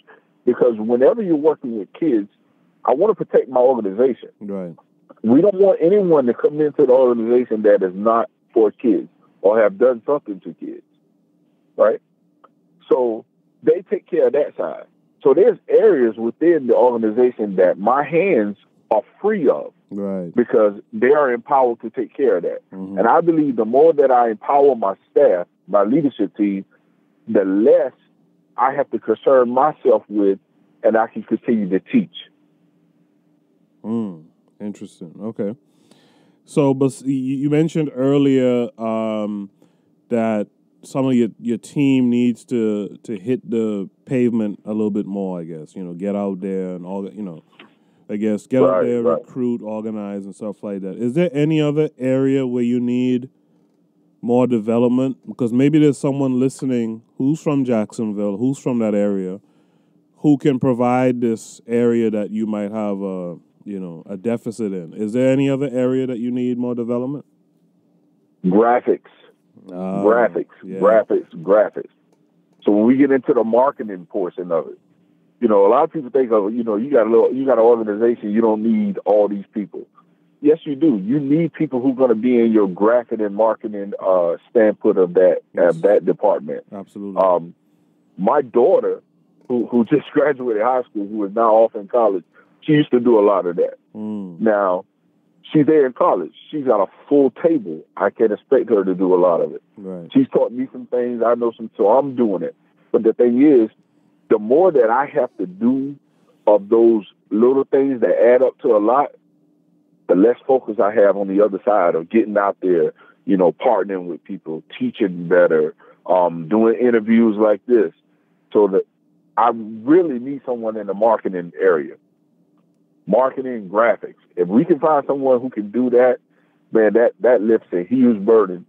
because whenever you're working with kids, I want to protect my organization. Right. We don't want anyone to come into the organization that is not for kids or have done something to kids, right? So they take care of that side. So there's areas within the organization that my hands are free of, right? Because they are empowered to take care of that. Mm-hmm. And I believe the more that I empower my staff, my leadership team, the less I have to concern myself with and I can continue to teach. Interesting. Okay. So, but you mentioned earlier that some of your team needs to hit the pavement a little bit more, I guess. Get out there and all that, I guess get out there, recruit, organize, and stuff like that. Is there any other area where you need more development? Because maybe there's someone listening who's from Jacksonville, who's from that area, who can provide this area that you might have a deficit in. Is there any other area that you need more development? Graphics. So when we get into the marketing portion of it, a lot of people think of, you got an organization, you don't need all these people. Yes, you do. You need people who are going to be in your graphic and marketing standpoint of that department. Absolutely. My daughter, who just graduated high school, who is now off in college, she used to do a lot of that. Now, she's there in college. She's got a full table. I can't expect her to do a lot of it. Right. She's taught me some things. I know some, so I'm doing it. But the thing is, the more that I have to do of those little things that add up to a lot, the less focus I have on the other side of getting out there, partnering with people, teaching better, doing interviews like this. So that I really need someone in the marketing area. Marketing, graphics. If we can find someone who can do that, man, that lifts a huge burden.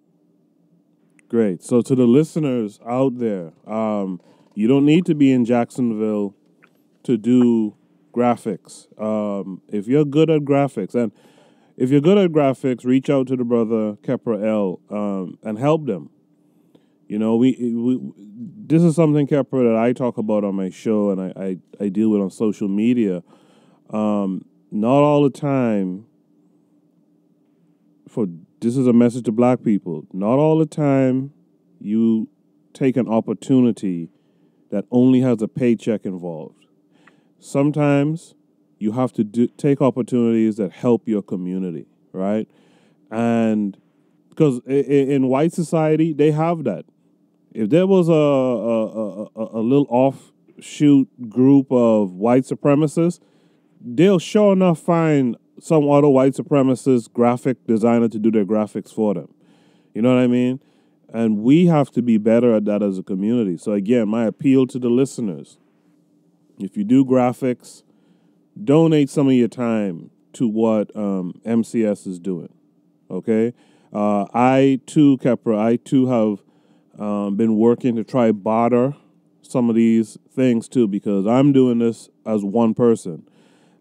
Great. So to the listeners out there, you don't need to be in Jacksonville to do graphics. If you're good at graphics, reach out to the brother Khepera L and help them. This is something, Khepera, that I talk about on my show and I deal with on social media. Not all the time, this is a message to black people, not all the time you take an opportunity that only has a paycheck involved. Sometimes you have to take opportunities that help your community, right? And because in white society, they have that. If there was a little offshoot group of white supremacists, they'll sure enough find some other white supremacist graphic designer to do their graphics for them. You know what I mean? And we have to be better at that as a community. So again, my appeal to the listeners, if you do graphics, donate some of your time to what MCS is doing, okay? I too, Khepera, have been working to try barter some of these things too, because I'm doing this as one person.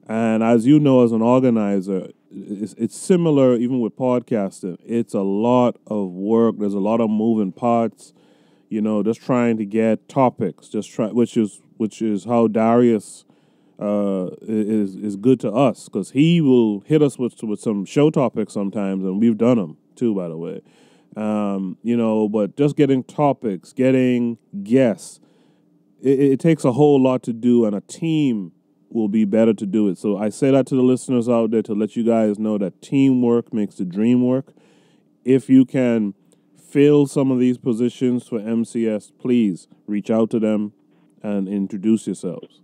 And as you know, as an organizer, it's similar even with podcasting. It's a lot of work. There's a lot of moving parts, just trying to get topics, which is how Darius is good to us, because he will hit us with some show topics sometimes, and we've done them too, by the way. But just getting topics, getting guests, it takes a whole lot to do, and a team will be better to do it. So I say that to the listeners out there to let you guys know that teamwork makes the dream work. If you can fill some of these positions for MCS, please reach out to them and introduce yourselves.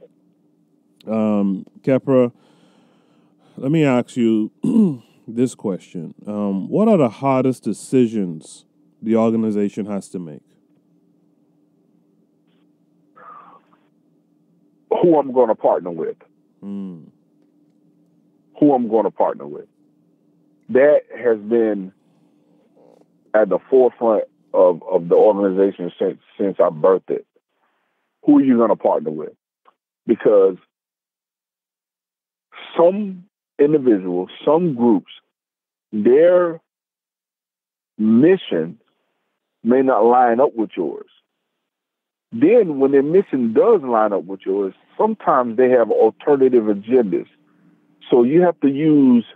Khepera, let me ask you this question. What are the hardest decisions the organization has to make? Who I'm going to partner with. Who I'm going to partner with. That has been at the forefront of the organization since I birthed it. Who are you going to partner with? Because some individuals, some groups, their mission may not line up with yours. Then when their mission does line up with yours, sometimes they have alternative agendas. So you have to use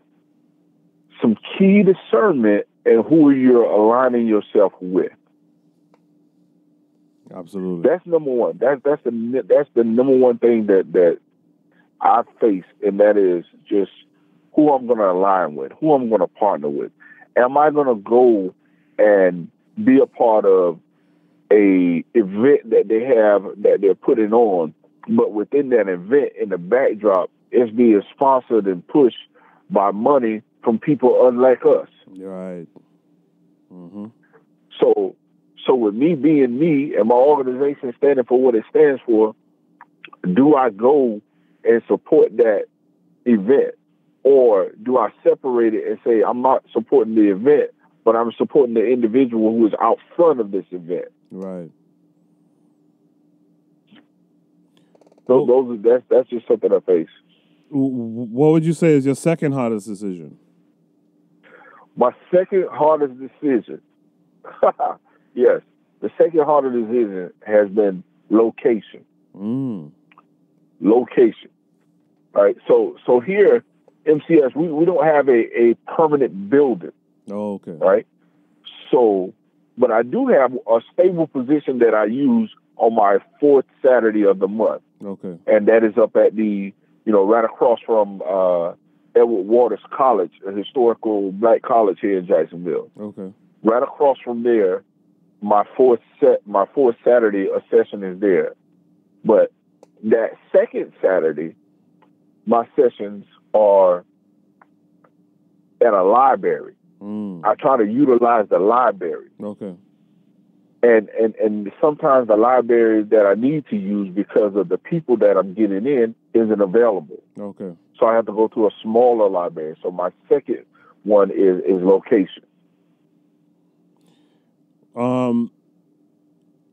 some key discernment in who you're aligning yourself with. Absolutely. That's number one. That's the number one thing that I face, and that is just who I'm going to align with, who I'm going to partner with. Am I going to go and be a part of a event that they have that they're putting on But within that event, in the backdrop, it's being sponsored and pushed by money from people unlike us. Right. Mm-hmm. So with me being me and my organization standing for what it stands for, do I go and support that event? Or do I separate it and say, I'm not supporting the event, but I'm supporting the individual who is out front of this event? Right. So that's just something I face. What would you say is your second hardest decision? My second hardest decision, yes, the second hardest decision has been location. Location. All right. So here, MCS, we don't have a permanent building. Oh, okay. Right. So, but I do have a stable position that I use on my fourth Saturday of the month. Okay. And that is up at the, right across from Edward Waters College, a historical black college here in Jacksonville. Okay. Right across from there, my fourth Saturday a session is there. But that second Saturday, my sessions are at a library. I try to utilize the library. Okay. And sometimes the library that I need to use because of the people that I'm getting in isn't available. Okay. So I have to go to a smaller library. So my second one is location.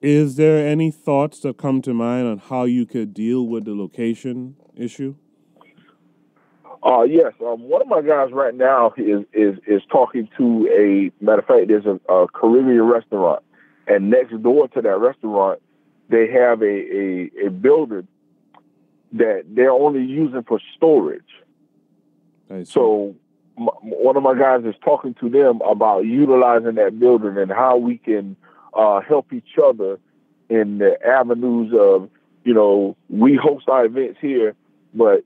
Is there any thoughts that come to mind on how you could deal with the location issue? Yes. One of my guys right now is talking to matter of fact, there's a Caribbean restaurant. And next door to that restaurant, they have a building that they're only using for storage. So one of my guys is talking to them about utilizing that building and how we can help each other in the avenues of, we host our events here, but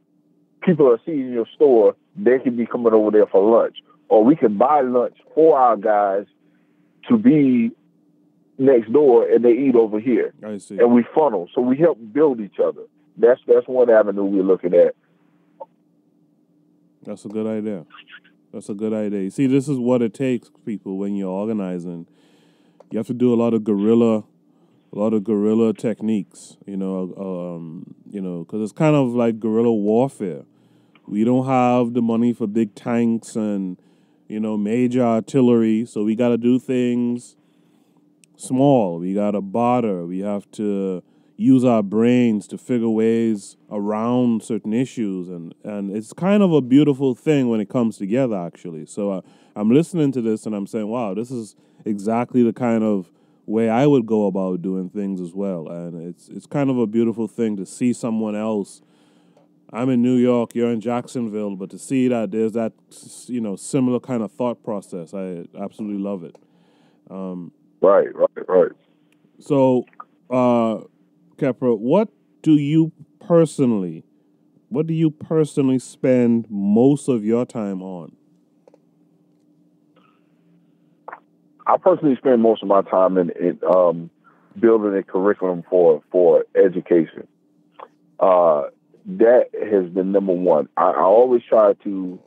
people are seeing your store, they can be coming over there for lunch. Or we can buy lunch for our guys to be next door and they eat over here. I see. And we funnel. So we help build each other. That's one avenue we're looking at. That's a good idea. That's a good idea. You see, this is what it takes, people, when you're organizing. You have to do a lot of guerrilla techniques, because it's kind of like guerrilla warfare. We don't have the money for big tanks and, major artillery, so we got to do things small. We got to barter. We have to use our brains to figure ways around certain issues. And it's kind of a beautiful thing when it comes together, actually. So I'm listening to this and I'm saying, wow, this is exactly the kind of way I would go about doing things as well. And it's kind of a beautiful thing to see someone else. I'm in New York, you're in Jacksonville, but to see that there's that, similar kind of thought process, I absolutely love it. Right. So, Khepera, what do you personally spend most of your time on? I personally spend most of my time in building a curriculum for education. That has been number one. I always try to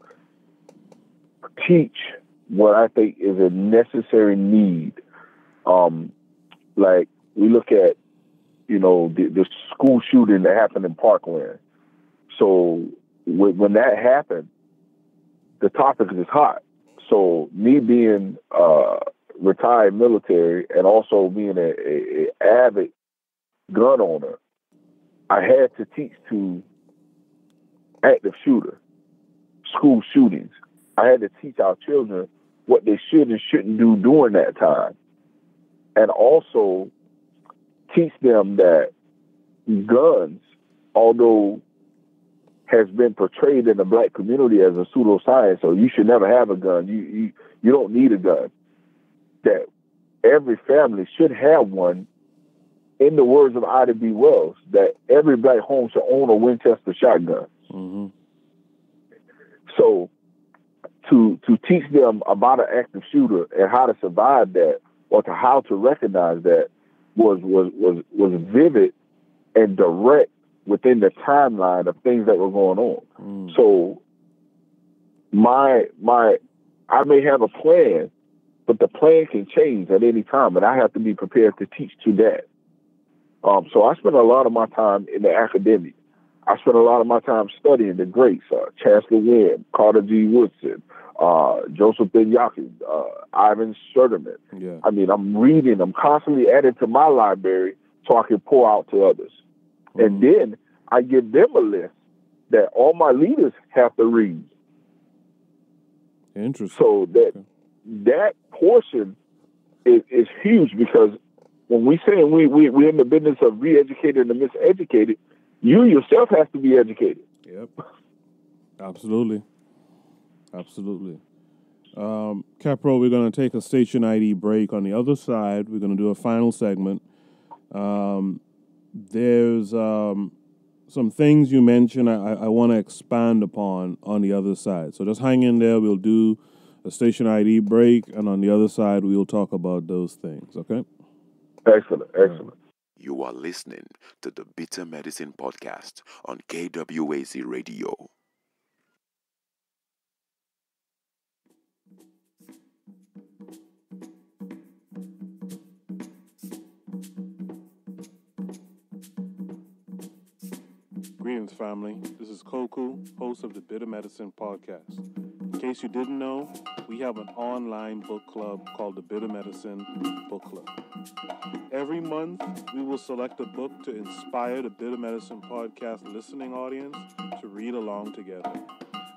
teach what I think is a necessary need. Like we look at, the school shooting that happened in Parkland. So when that happened, the topic is hot. So me being retired military and also being a avid gun owner, I had to teach to active shooter, school shootings. I had to teach our children what they should and shouldn't do during that time. And also teach them that guns, although has been portrayed in the black community as a pseudoscience, so you should never have a gun. You don't need a gun. That every family should have one. In the words of Ida B. Wells, that every black home should own a Winchester shotgun. Mm-hmm. So to teach them about an active shooter and how to survive that, or to how to recognize that, was vivid and direct within the timeline of things that were going on. So I may have a plan, but the plan can change at any time, and I have to be prepared to teach to that. So I spend a lot of my time in the academic. I spend a lot of my time studying the greats, Chancellor Wynn, Carter G. Woodson, Joseph Ben-Yakin, Ivan Sturtevant. Yeah. I mean, I'm reading, I'm constantly adding to my library so I can pour out to others. And then I give them a list that all my leaders have to read. Interesting. So that portion is huge, because when we say we're in the business of re-educating the miseducated, you yourself have to be educated. Yep. Absolutely. Absolutely. Khepera, we're going to take a station ID break. On the other side, we're going to do a final segment. There's some things you mentioned I want to expand upon on the other side. So just hang in there. We'll do a station ID break, and on the other side, we'll talk about those things, okay? Excellent, excellent. You are listening to the Bitter Medicine Podcast on KWAZ Radio. Greetings, family. This is Koku, host of the Bitter Medicine Podcast. In case you didn't know, we have an online book club called the Bitter Medicine Book Club. Every month, we will select a book to inspire the Bitter Medicine Podcast listening audience to read along together.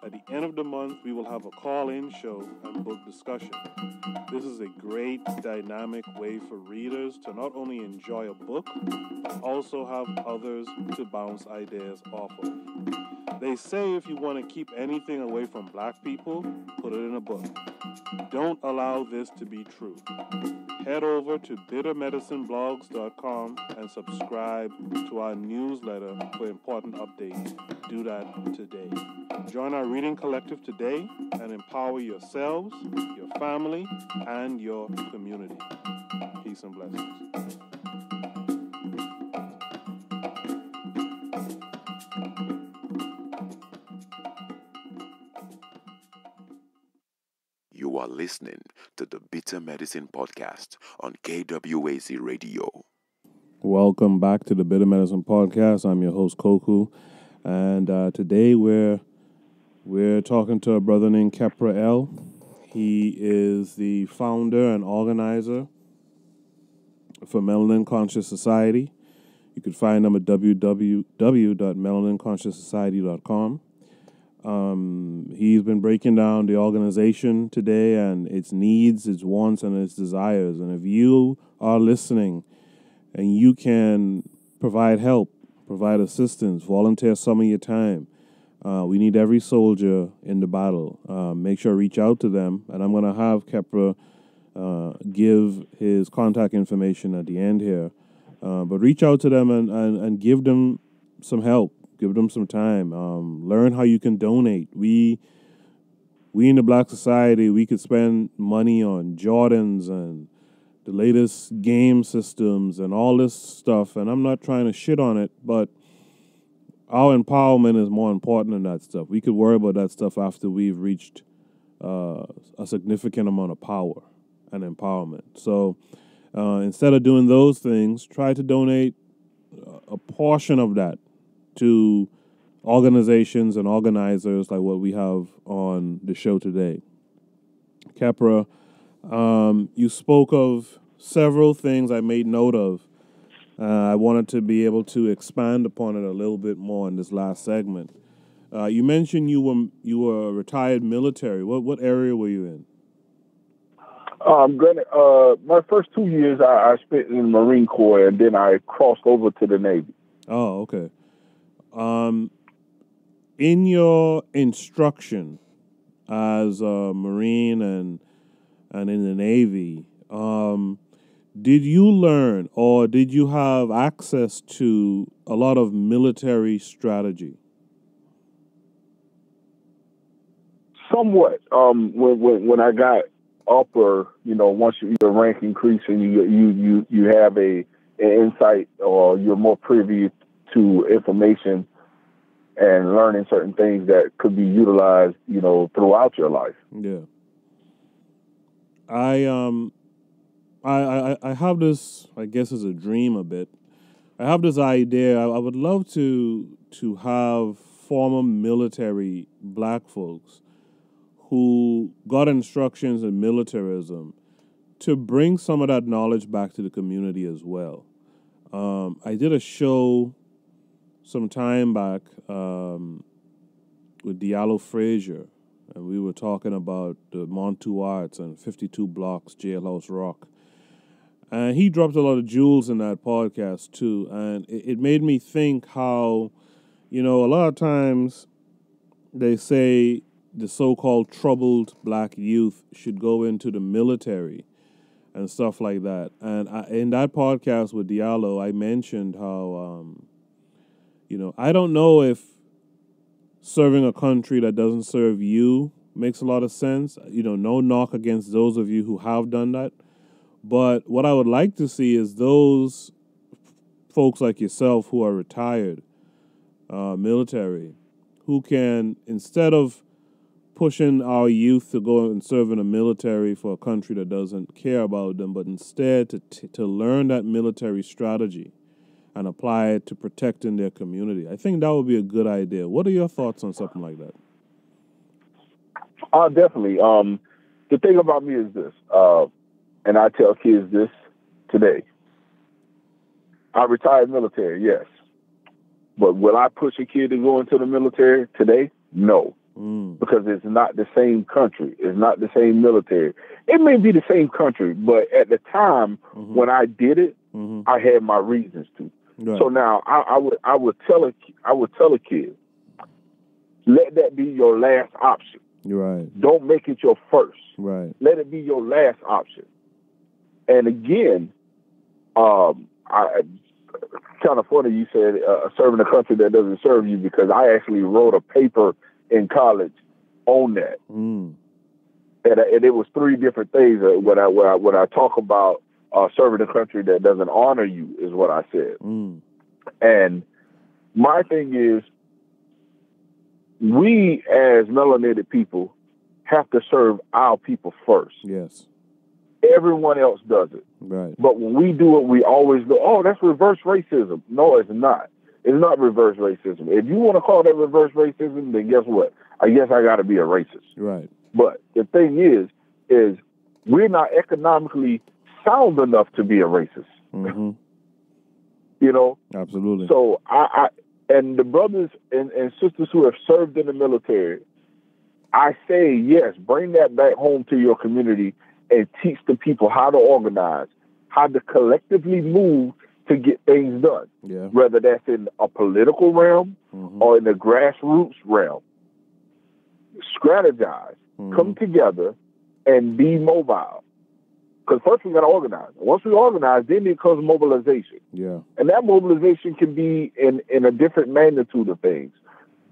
At the end of the month, we will have a call-in show and book discussion. This is a great, dynamic way for readers to not only enjoy a book, but also have others to bounce ideas off of. They say if you want to keep anything away from black people, put it in a book. Don't allow this to be true. Head over to bittermedicineblogs.com and subscribe to our newsletter for important updates. Do that today. Join our reading collective today and empower yourselves, your family, and your community. Peace and blessings. You are listening to the Bitter Medicine Podcast on KWAZ Radio. Welcome back to the Bitter Medicine Podcast. I'm your host, Koku, and today we're talking to a brother named Khepera L. He is the founder and organizer for Melanin Conscious Society. You can find him at www.melinatedconscioussociety.com. He's been breaking down the organization today and its needs, its wants, and its desires. And if you are listening and you can provide help, provide assistance, volunteer some of your time, we need every soldier in the battle. Make sure to reach out to them. And I'm going to have Khepera give his contact information at the end here. But reach out to them and give them some help. Give them some time. Learn how you can donate. We in the Black society, we could spend money on Jordans and the latest game systems and all this stuff. And I'm not trying to shit on it, but our empowerment is more important than that stuff. We could worry about that stuff after we've reached a significant amount of power and empowerment. So instead of doing those things, try to donate a portion of that to organizations and organizers like what we have on the show today. Khepera, you spoke of several things I made note of. I wanted to be able to expand upon it a little bit more in this last segment. You mentioned you were retired military. What area were you in? My first 2 years I spent in the Marine Corps, and then I crossed over to the Navy. Oh, okay. In your instruction as a Marine and in the Navy, did you learn or did you have access to a lot of military strategy? Somewhat. When I got upper, once your rank increases and you have an insight, or you're more privy to information and learning certain things that could be utilized, throughout your life. Yeah. I have this, I guess, as a dream a bit. I have this idea. I would love to have former military black folks who got instructions in militarism to bring some of that knowledge back to the community as well. I did a show some time back with Diallo Frazier, and we were talking about the Montu Arts and 52 Blocks, Jailhouse Rock. And he dropped a lot of jewels in that podcast too, and it made me think how, a lot of times they say the so-called troubled black youth should go into the military and stuff like that. And in that podcast with Diallo, I mentioned how, I don't know if serving a country that doesn't serve you makes a lot of sense. No knock against those of you who have done that. But what I would like to see is those folks like yourself who are retired military, who can, instead of pushing our youth to go and serve in the military for a country that doesn't care about them, but instead to learn that military strategy and apply it to protecting their community. I think that would be a good idea. What are your thoughts on something like that? Definitely. The thing about me is this, and I tell kids this today. I retired military, yes. But will I push a kid to go into the military today? No. Because it's not the same country. It's not the same military. It may be the same country, but at the time when I did it, I had my reasons to. Right. So now I would tell a kid, let that be your last option. Right. Don't make it your first. Right. Let it be your last option. And again, kind of funny you said serving a country that doesn't serve you, because I actually wrote a paper in college on that, and it was 3 different things. When I talk about serving a country that doesn't honor you is what I said. And my thing is, we as melanated people have to serve our people first. Yes. Everyone else does it. Right. But when we do it, we always go, oh, that's reverse racism. No, it's not. It's not reverse racism. If you want to call that reverse racism, then guess what? I guess I got to be a racist. Right. But the thing is we're not economically sound enough to be a racist. Absolutely. So I and the brothers and sisters who have served in the military, I say, yes, bring that back home to your community and teach the people how to organize, how to collectively move to get things done. Yeah. Whether that's in a political realm or in the grassroots realm. Strategize, come together, and be mobile. Because first we got to organize. Once we organize, then it comes mobilization. Yeah. And that mobilization can be in a different magnitude of things.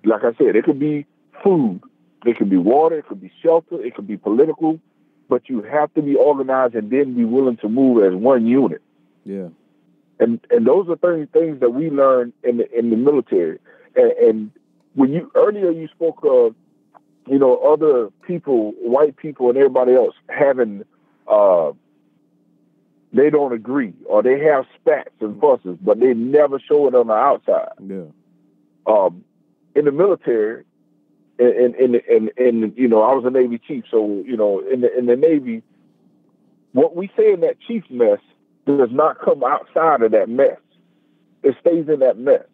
Like I said, it could be food, it could be water, it could be shelter, it could be political, but you have to be organized and then be willing to move as one unit. Yeah. And those are things that we learn in the military. And when you earlier you spoke of, other people, white people and everybody else having, they don't agree, or they have spats and fusses, but they never show it on the outside. Yeah. In the military, I was a Navy chief, so in the Navy, what we say in that chief mess does not come outside of that mess. It stays in that mess.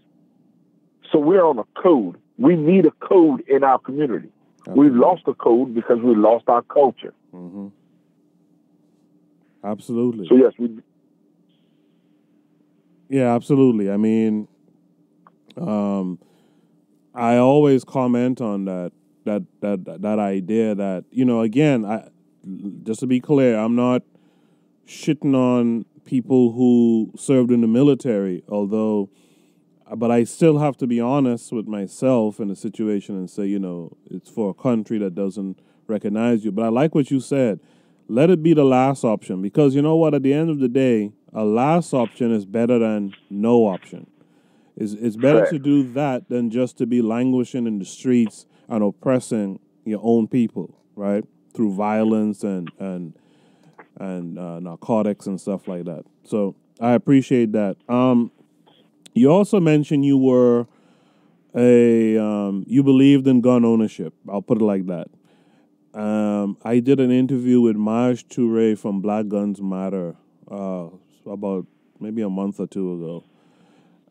So we're on a code. We need a code in our community. Absolutely. We've lost the code because we lost our culture. Absolutely. So yes, Yeah, absolutely. I mean, I always comment on that idea that, again, just to be clear, I'm not shitting on people who served in the military, but I still have to be honest with myself in the situation and say, it's for a country that doesn't recognize you. But I like what you said. Let it be the last option, because you know what? At the end of the day, a last option is better than no option. It's better Fact. to do that than just to be languishing in the streets and oppressing your own people, right? Through violence and narcotics and stuff like that. So I appreciate that. You also mentioned you were you believed in gun ownership. I'll put it like that. I did an interview with Maj Toure from Black Guns Matter about maybe a month or two ago.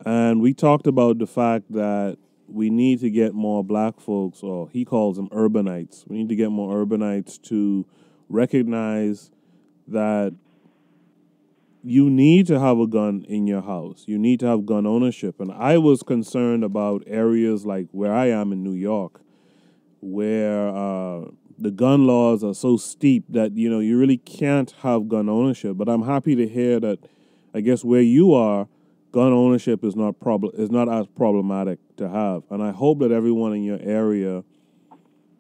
And we talked about the fact that we need to get more black folks, or he calls them urbanites. We need to get more urbanites to recognize that you need to have a gun in your house. You need to have gun ownership. And I was concerned about areas like where I am in New York, where the gun laws are so steep that, you really can't have gun ownership. But I'm happy to hear that, I guess where you are, gun ownership is not as problematic to have. And I hope that everyone in your area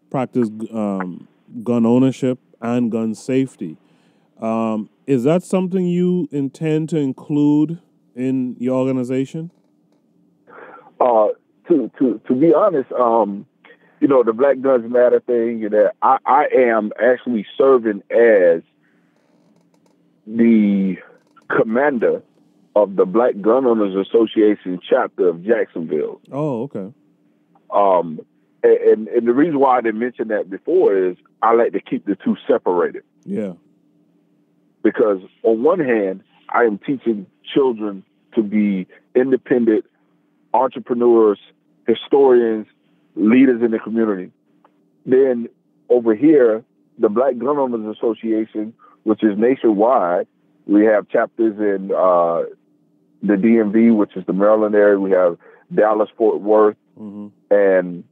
practice gun ownership and gun safety. Is that something you intend to include in your organization? To be honest, the Black Guns Matter thing, that I am actually serving as the commander of the Black Gun Owners Association chapter of Jacksonville. Oh, okay. And the reason why I didn't mention that before is I like to keep the two separated. Yeah. Because on one hand, I am teaching children to be independent entrepreneurs, historians, leaders in the community. Then over here, the Black Gun Owners Association, which is nationwide, we have chapters in the DMV, which is the Maryland area. We have Dallas, Fort Worth, and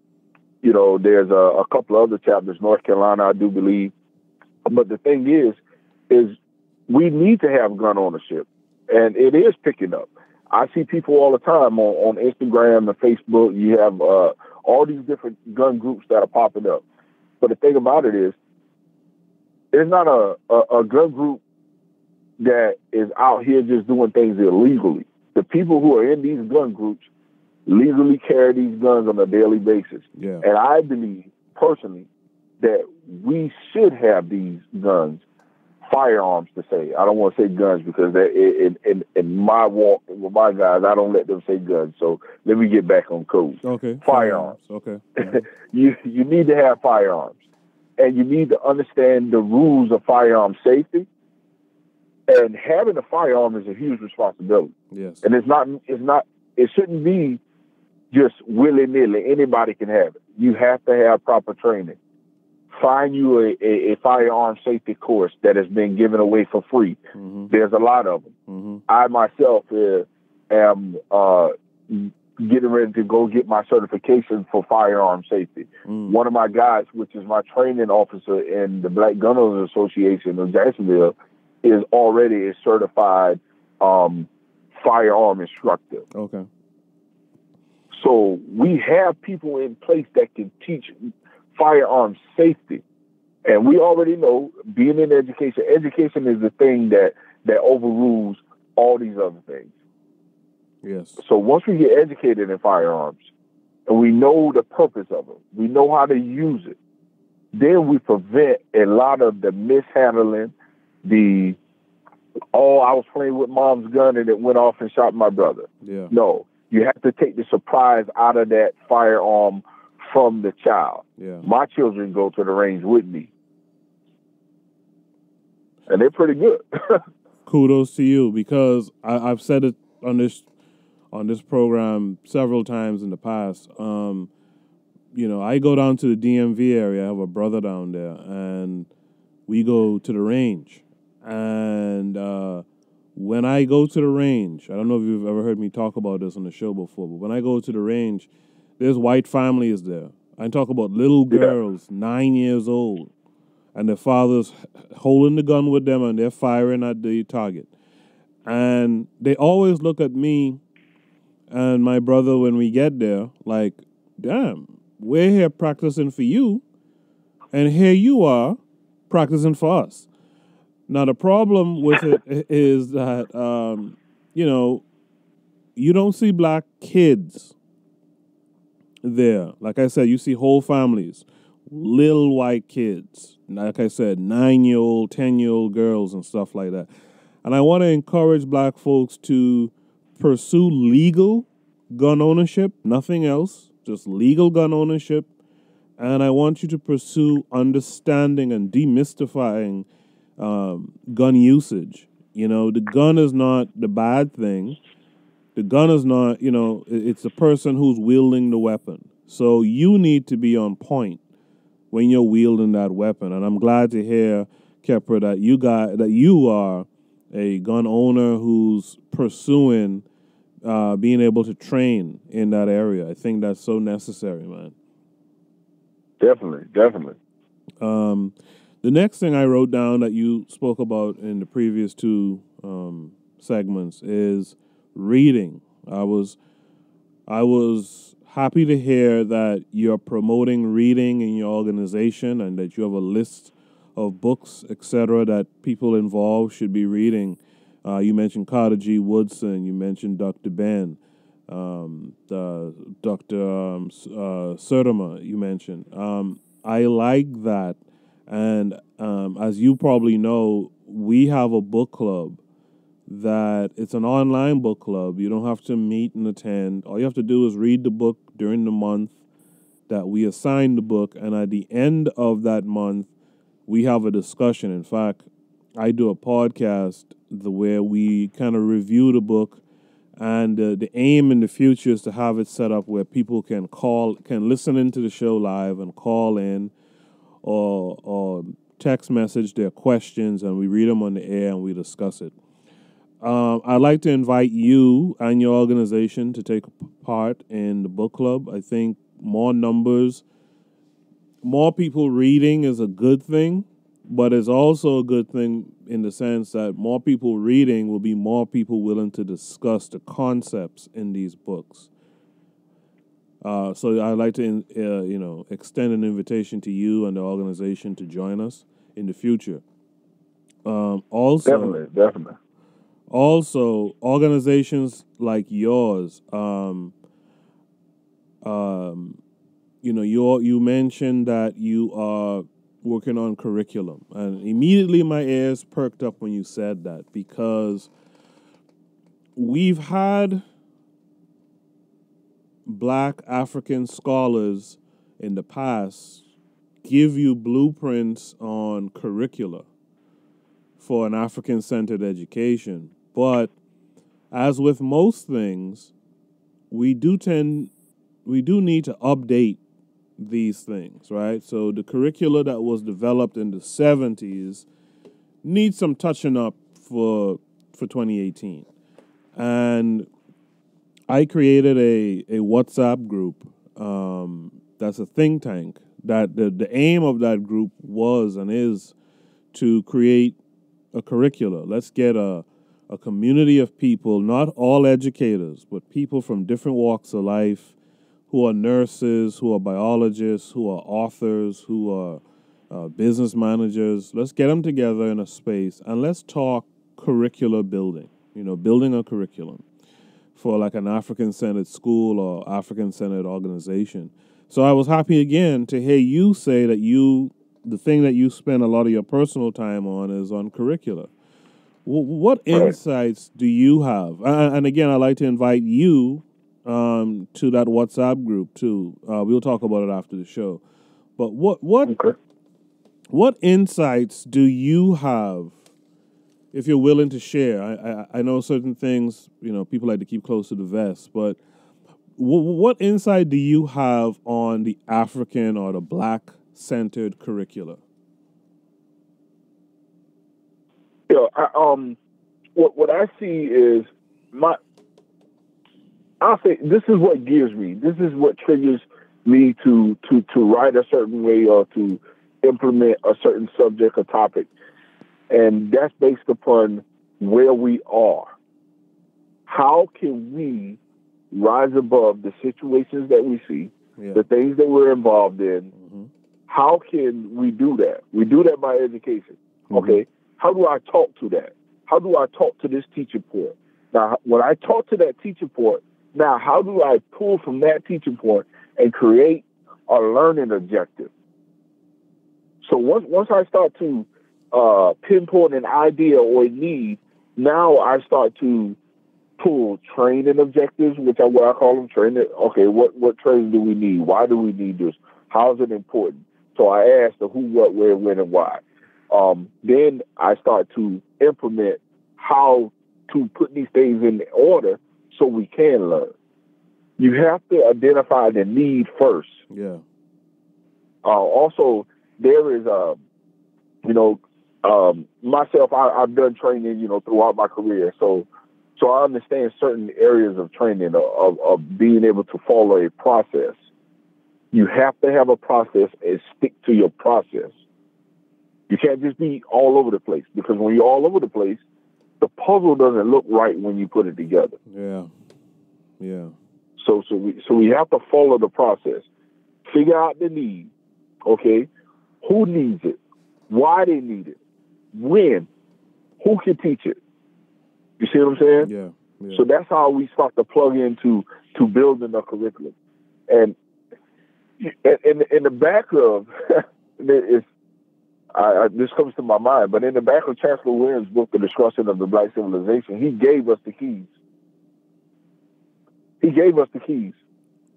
there's a couple of other chapters, North Carolina, I do believe. But the thing is we need to have gun ownership, and it is picking up. I see people all the time on Instagram and Facebook. You have all these different gun groups that are popping up. But the thing about it is, there's not a gun group that is out here just doing things illegally. The people who are in these gun groups legally carry these guns on a daily basis. Yeah. And I believe, personally, that we should have these guns, firearms to say. I don't want to say guns because in my walk with my guys, I don't let them say guns. So let me get back on code. Okay. Firearms. Okay. You need to have firearms, and you need to understand the rules of firearm safety. And having a firearm is a huge responsibility. Yes. And it shouldn't be just willy-nilly. Anybody can have it. You have to have proper training. Find you a firearm safety course that has been given away for free. There's a lot of them. I myself am getting ready to go get my certification for firearm safety. One of my guys, which is my training officer in the Black Gun Owners Association of Jacksonville, is already a certified firearm instructor. Okay. So we have people in place that can teach firearm safety. And we already know, being in education is the thing that overrules all these other things. Yes. So once we get educated in firearms and we know the purpose of them, we know how to use it, then we prevent a lot of the mishandling, I was playing with mom's gun and it went off and shot my brother. Yeah. No, you have to take the surprise out of that firearm from the child. Yeah. My children go to the range with me, and they're pretty good. Kudos to you, because I've said it on this program several times in the past. I go down to the DMV area. I have a brother down there, and we go to the range. And when I go to the range, I don't know if you've ever heard me talk about this on the show before, but when I go to the range, there's white families there. I talk about little girls, 9 years old, and their fathers holding the gun with them, and they're firing at the target. And they always look at me and my brother when we get there like, damn, we're here practicing for you, and here you are practicing for us. Now, the problem with it is that, you don't see black kids there. Like I said, you see whole families, little white kids. Like I said, 9-year-old, 10-year-old girls and stuff like that. And I want to encourage black folks to pursue legal gun ownership, nothing else, just legal gun ownership. And I want you to pursue understanding and demystifying gun usage. You know, the gun is not the bad thing. The gun is not, you know, it's the person who's wielding the weapon. So you need to be on point when you're wielding that weapon. And I'm glad to hear, Khepera, that you are a gun owner who's pursuing being able to train in that area. I think that's so necessary, man. Definitely. The next thing I wrote down that you spoke about in the previous two segments is reading. I was happy to hear that you're promoting reading in your organization and that you have a list of books, etc., that people involved should be reading. You mentioned Carter G. Woodson. You mentioned Dr. Ben, Dr. Sertima. You mentioned. I like that, and as you probably know, we have a book club. That it's an online book club. You don't have to meet and attend. All you have to do is read the book during the month that we assign the book, and at the end of that month, we have a discussion. In fact, I do a podcast where we kind of review the book, and the aim in the future is to have it set up where people can listen into the show live and call in or text message their questions, and we read them on the air and we discuss it. I'd like to invite you and your organization to take part in the book club. I think more people reading is a good thing, but it's also a good thing in the sense that more people reading will be more people willing to discuss the concepts in these books. So I'd like to, extend an invitation to you and the organization to join us in the future. Definitely. Also, organizations like yours, you mentioned that you are working on curriculum, and immediately my ears perked up when you said that, because we've had black African scholars in the past give you blueprints on curricula for an African-centered education. But as with most things, we do need to update these things, right? So the curricula that was developed in the 70s needs some touching up for 2018. And I created a WhatsApp group that's a think tank. That the aim of that group was and is to create a curricula. Let's get a community of people, not all educators, but people from different walks of life, who are nurses, who are biologists, who are authors, who are business managers. Let's get them together in a space and let's talk curricular building, building a curriculum for like an African-centered school or African-centered organization. So I was happy again to hear you say that the thing that you spend a lot of your personal time on is on curricula. What insights do you have? And again, I'd like to invite you to that WhatsApp group too. We'll talk about it after the show. But what insights do you have, if you're willing to share? I know certain things, people like to keep close to the vest, but what insight do you have on the African or the black-centered curricula? What I see is I'll say this is what gears me. This is what triggers me to write a certain way or to implement a certain subject or topic. And that's based upon where we are. How can we rise above the situations that we see, the things that we're involved in? Mm-hmm. How can we do that? We do that by education. Mm-hmm. Okay. How do I talk to that? How do I talk to this teacher pool? Now, when I talk to that teaching point, now how do I pull from that teaching point and create a learning objective? So once I start to pinpoint an idea or a need, now I start to pull training objectives, what I call them training. Okay, what training do we need? Why do we need this? How is it important? So I ask the who, what, where, when, and why. Then I start to implement how to put these things in order so we can learn. You have to identify the need first. Yeah. Also, there is, myself, I've done training, throughout my career. So I understand certain areas of training, of being able to follow a process. You have to have a process and stick to your process. You can't just be all over the place, because when you're all over the place, the puzzle doesn't look right when you put it together. Yeah. Yeah. So we have to follow the process. Figure out the need. Okay. Who needs it? Why they need it? When? Who can teach it? You see what I'm saying? Yeah. Yeah. So that's how we start to plug into building a curriculum. And in the back of this comes to my mind, but in the back of Chancellor Williams' book, The Destruction of the Black Civilization, he gave us the keys. He gave us the keys.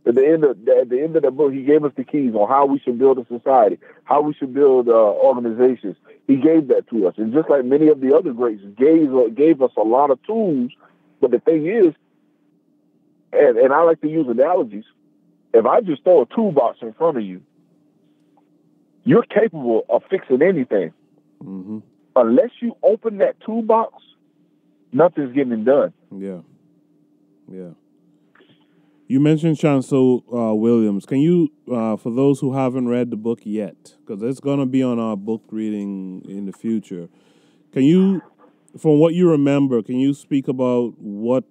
At the end of the book, he gave us the keys on how we should build a society, how we should build organizations. He gave that to us. And just like many of the other greats gave us a lot of tools, but the thing is, and I like to use analogies, if I just throw a toolbox in front of you, you're capable of fixing anything. Mm-hmm. Unless you open that toolbox, nothing's getting done. Yeah. Yeah. You mentioned Chancellor Williams. Can you, for those who haven't read the book yet, because it's going to be on our book reading in the future, can you, from what you remember, can you speak about what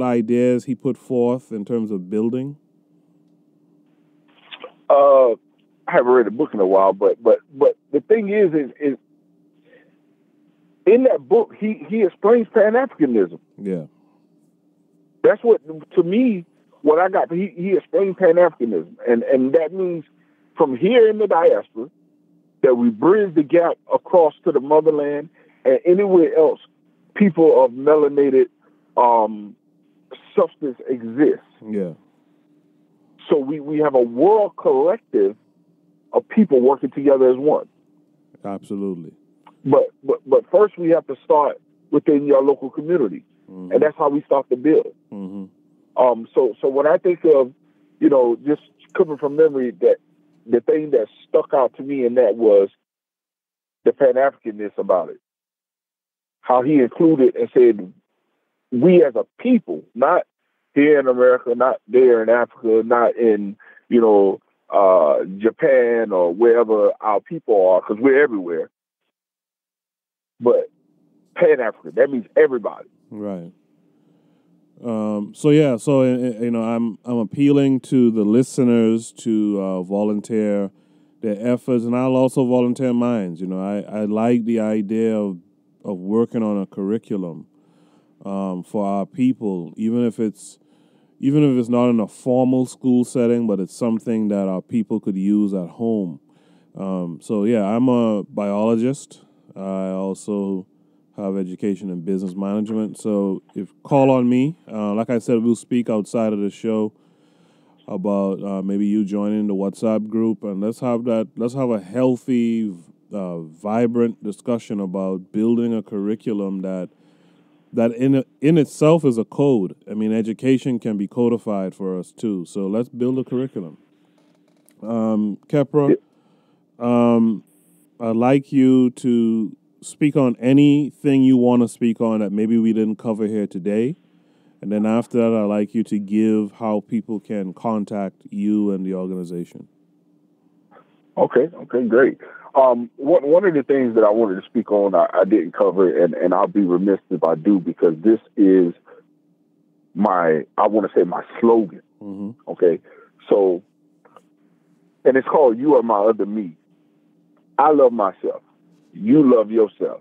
ideas he put forth in terms of building? I haven't read the book in a while, but the thing is in that book he explains pan-africanism. Yeah, that's what, to me, what I got. He explained pan-africanism, and that means from here in the diaspora that we bridge the gap across to the motherland and anywhere else people of melanated substance exists. Yeah. So we have a world collective of people working together as one. Absolutely. But first we have to start within your local community, mm-hmm. and that's how we start to build. Mm-hmm. So when I think of, just coming from memory, that the thing that stuck out to me in that was the Pan-Africanness about it. How he included and said, we as a people, not here in America, not there in Africa, not in, Japan or wherever our people are, because we're everywhere. But Pan-African, that means everybody. Right. I'm appealing to the listeners to volunteer their efforts, and I'll also volunteer mine. I like the idea of working on a curriculum for our people, even if it's not in a formal school setting, but it's something that our people could use at home. I'm a biologist. I also have education in business management. So call on me. Like I said, we'll speak outside of the show about maybe you joining the WhatsApp group, and let's have a healthy, vibrant discussion about building a curriculum that in itself is a code. I mean, education can be codified for us too. So let's build a curriculum. Khepera, I'd like you to speak on anything you want to speak on that maybe we didn't cover here today. And then after that, I'd like you to give how people can contact you and the organization. Okay, great. One of the things that I wanted to speak on, I didn't cover, and I'll be remiss if I do, because this is my slogan. Mm-hmm. Okay, so, and it's called "You Are My Other Me." I love myself. You love yourself.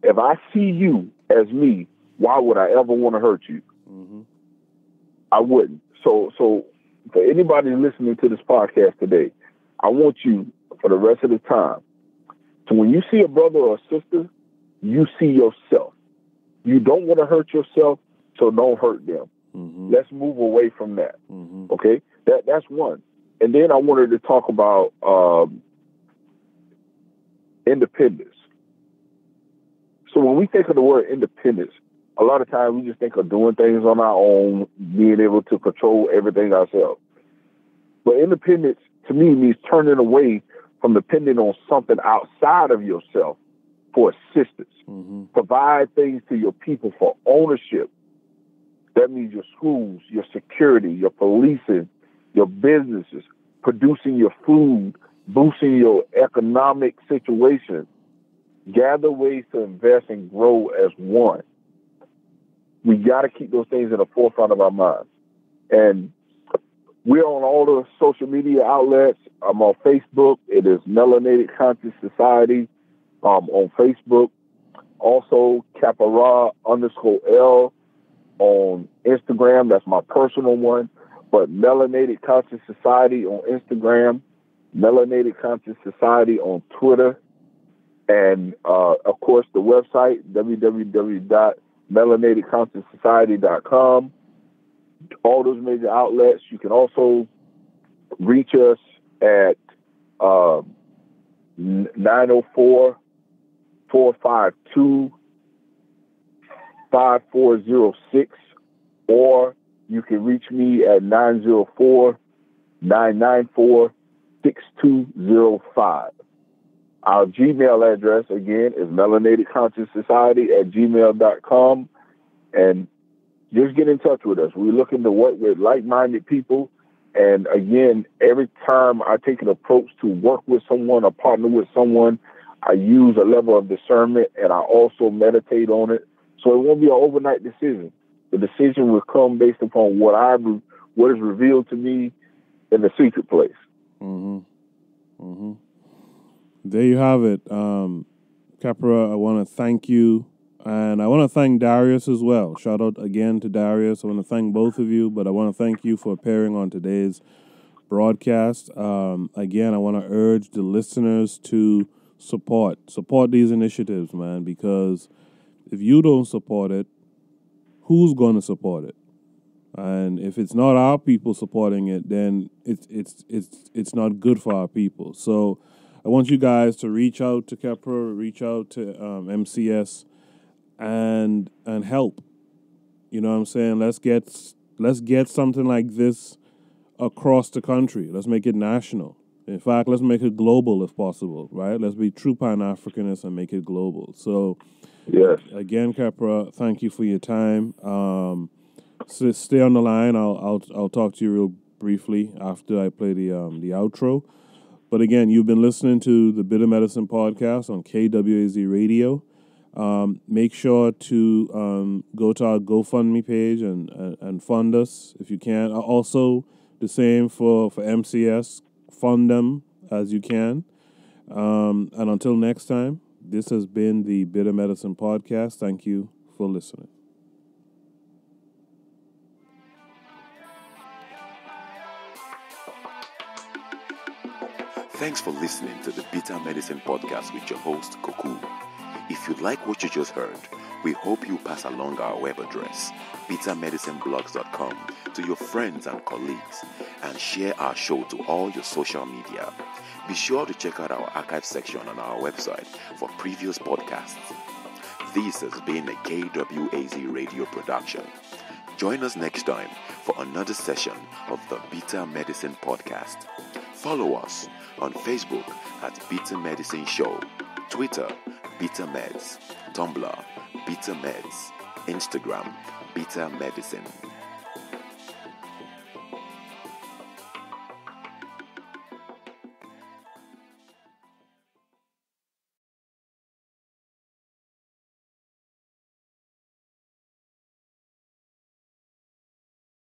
If I see you as me, why would I ever want to hurt you? Mm-hmm. I wouldn't. So for anybody listening to this podcast today, I want you, for the rest of the time, to when you see a brother or a sister, you see yourself. You don't want to hurt yourself, so don't hurt them. Mm-hmm. Let's move away from that. Mm-hmm. Okay? That's one. And then I wanted to talk about independence. So when we think of the word independence, a lot of times we just think of doing things on our own, being able to control everything ourselves. But independence, to me, means turning away from depending on something outside of yourself for assistance. Mm-hmm. Provide things to your people for ownership. That means your schools, your security, your policing, your businesses, producing your food, boosting your economic situation. Gather ways to invest and grow as one. We got to keep those things in the forefront of our minds. And we're on all the social media outlets. I'm on Facebook. It is Melinated Conscious Society on Facebook. Also, Khepera _L on Instagram. That's my personal one. But Melinated Conscious Society on Instagram. Melinated Conscious Society on Twitter. And, of course, the website, www.melinatedconscioussociety.com. All those major outlets. You can also reach us at 904-452-5406, or you can reach me at 904-994-6205. Our Gmail address, again, is melinatedconscioussociety@gmail.com. And just get in touch with us. We're looking to work with like-minded people. And again, every time I take an approach to work with someone or partner with someone, I use a level of discernment, and I also meditate on it. So it won't be an overnight decision. The decision will come based upon what is revealed to me in the secret place. Mm-hmm. Mm-hmm. There you have it. Khepera, I want to thank you. And I want to thank Darius as well. Shout out again to Darius. I want to thank both of you, but I want to thank you for appearing on today's broadcast. Again, I want to urge the listeners to support these initiatives, man, because if you don't support it, who's going to support it? And if it's not our people supporting it, then it's not good for our people. So I want you guys to reach out to Khepera, reach out to MCS, and help. You know what I'm saying? Let's get something like this across the country. Let's make it national. In fact, let's make it global if possible, right? Let's be true pan-Africanists and make it global. So, yes. Again, Khepera, thank you for your time. So stay on the line. I'll talk to you real briefly after I play the outro. But again, you've been listening to the Bitter Medicine podcast on KWAZ Radio. Make sure to go to our GoFundMe page and fund us if you can. Also, the same for MCS. Fund them as you can. And until next time, this has been the Bitter Medicine podcast. Thank you for listening. Thanks for listening to the Bitter Medicine podcast with your host, Koku. If you like what you just heard, we hope you pass along our web address, bittermedicineblogs.com, to your friends and colleagues, and share our show to all your social media. Be sure to check out our archive section on our website for previous podcasts. This has been a KWAZ radio production. Join us next time for another session of the Bitter Medicine podcast. Follow us on Facebook at Bitter Medicine Show, Twitter, Bitter Meds, Tumblr, Bitter Meds, Instagram, Bitter Medicine.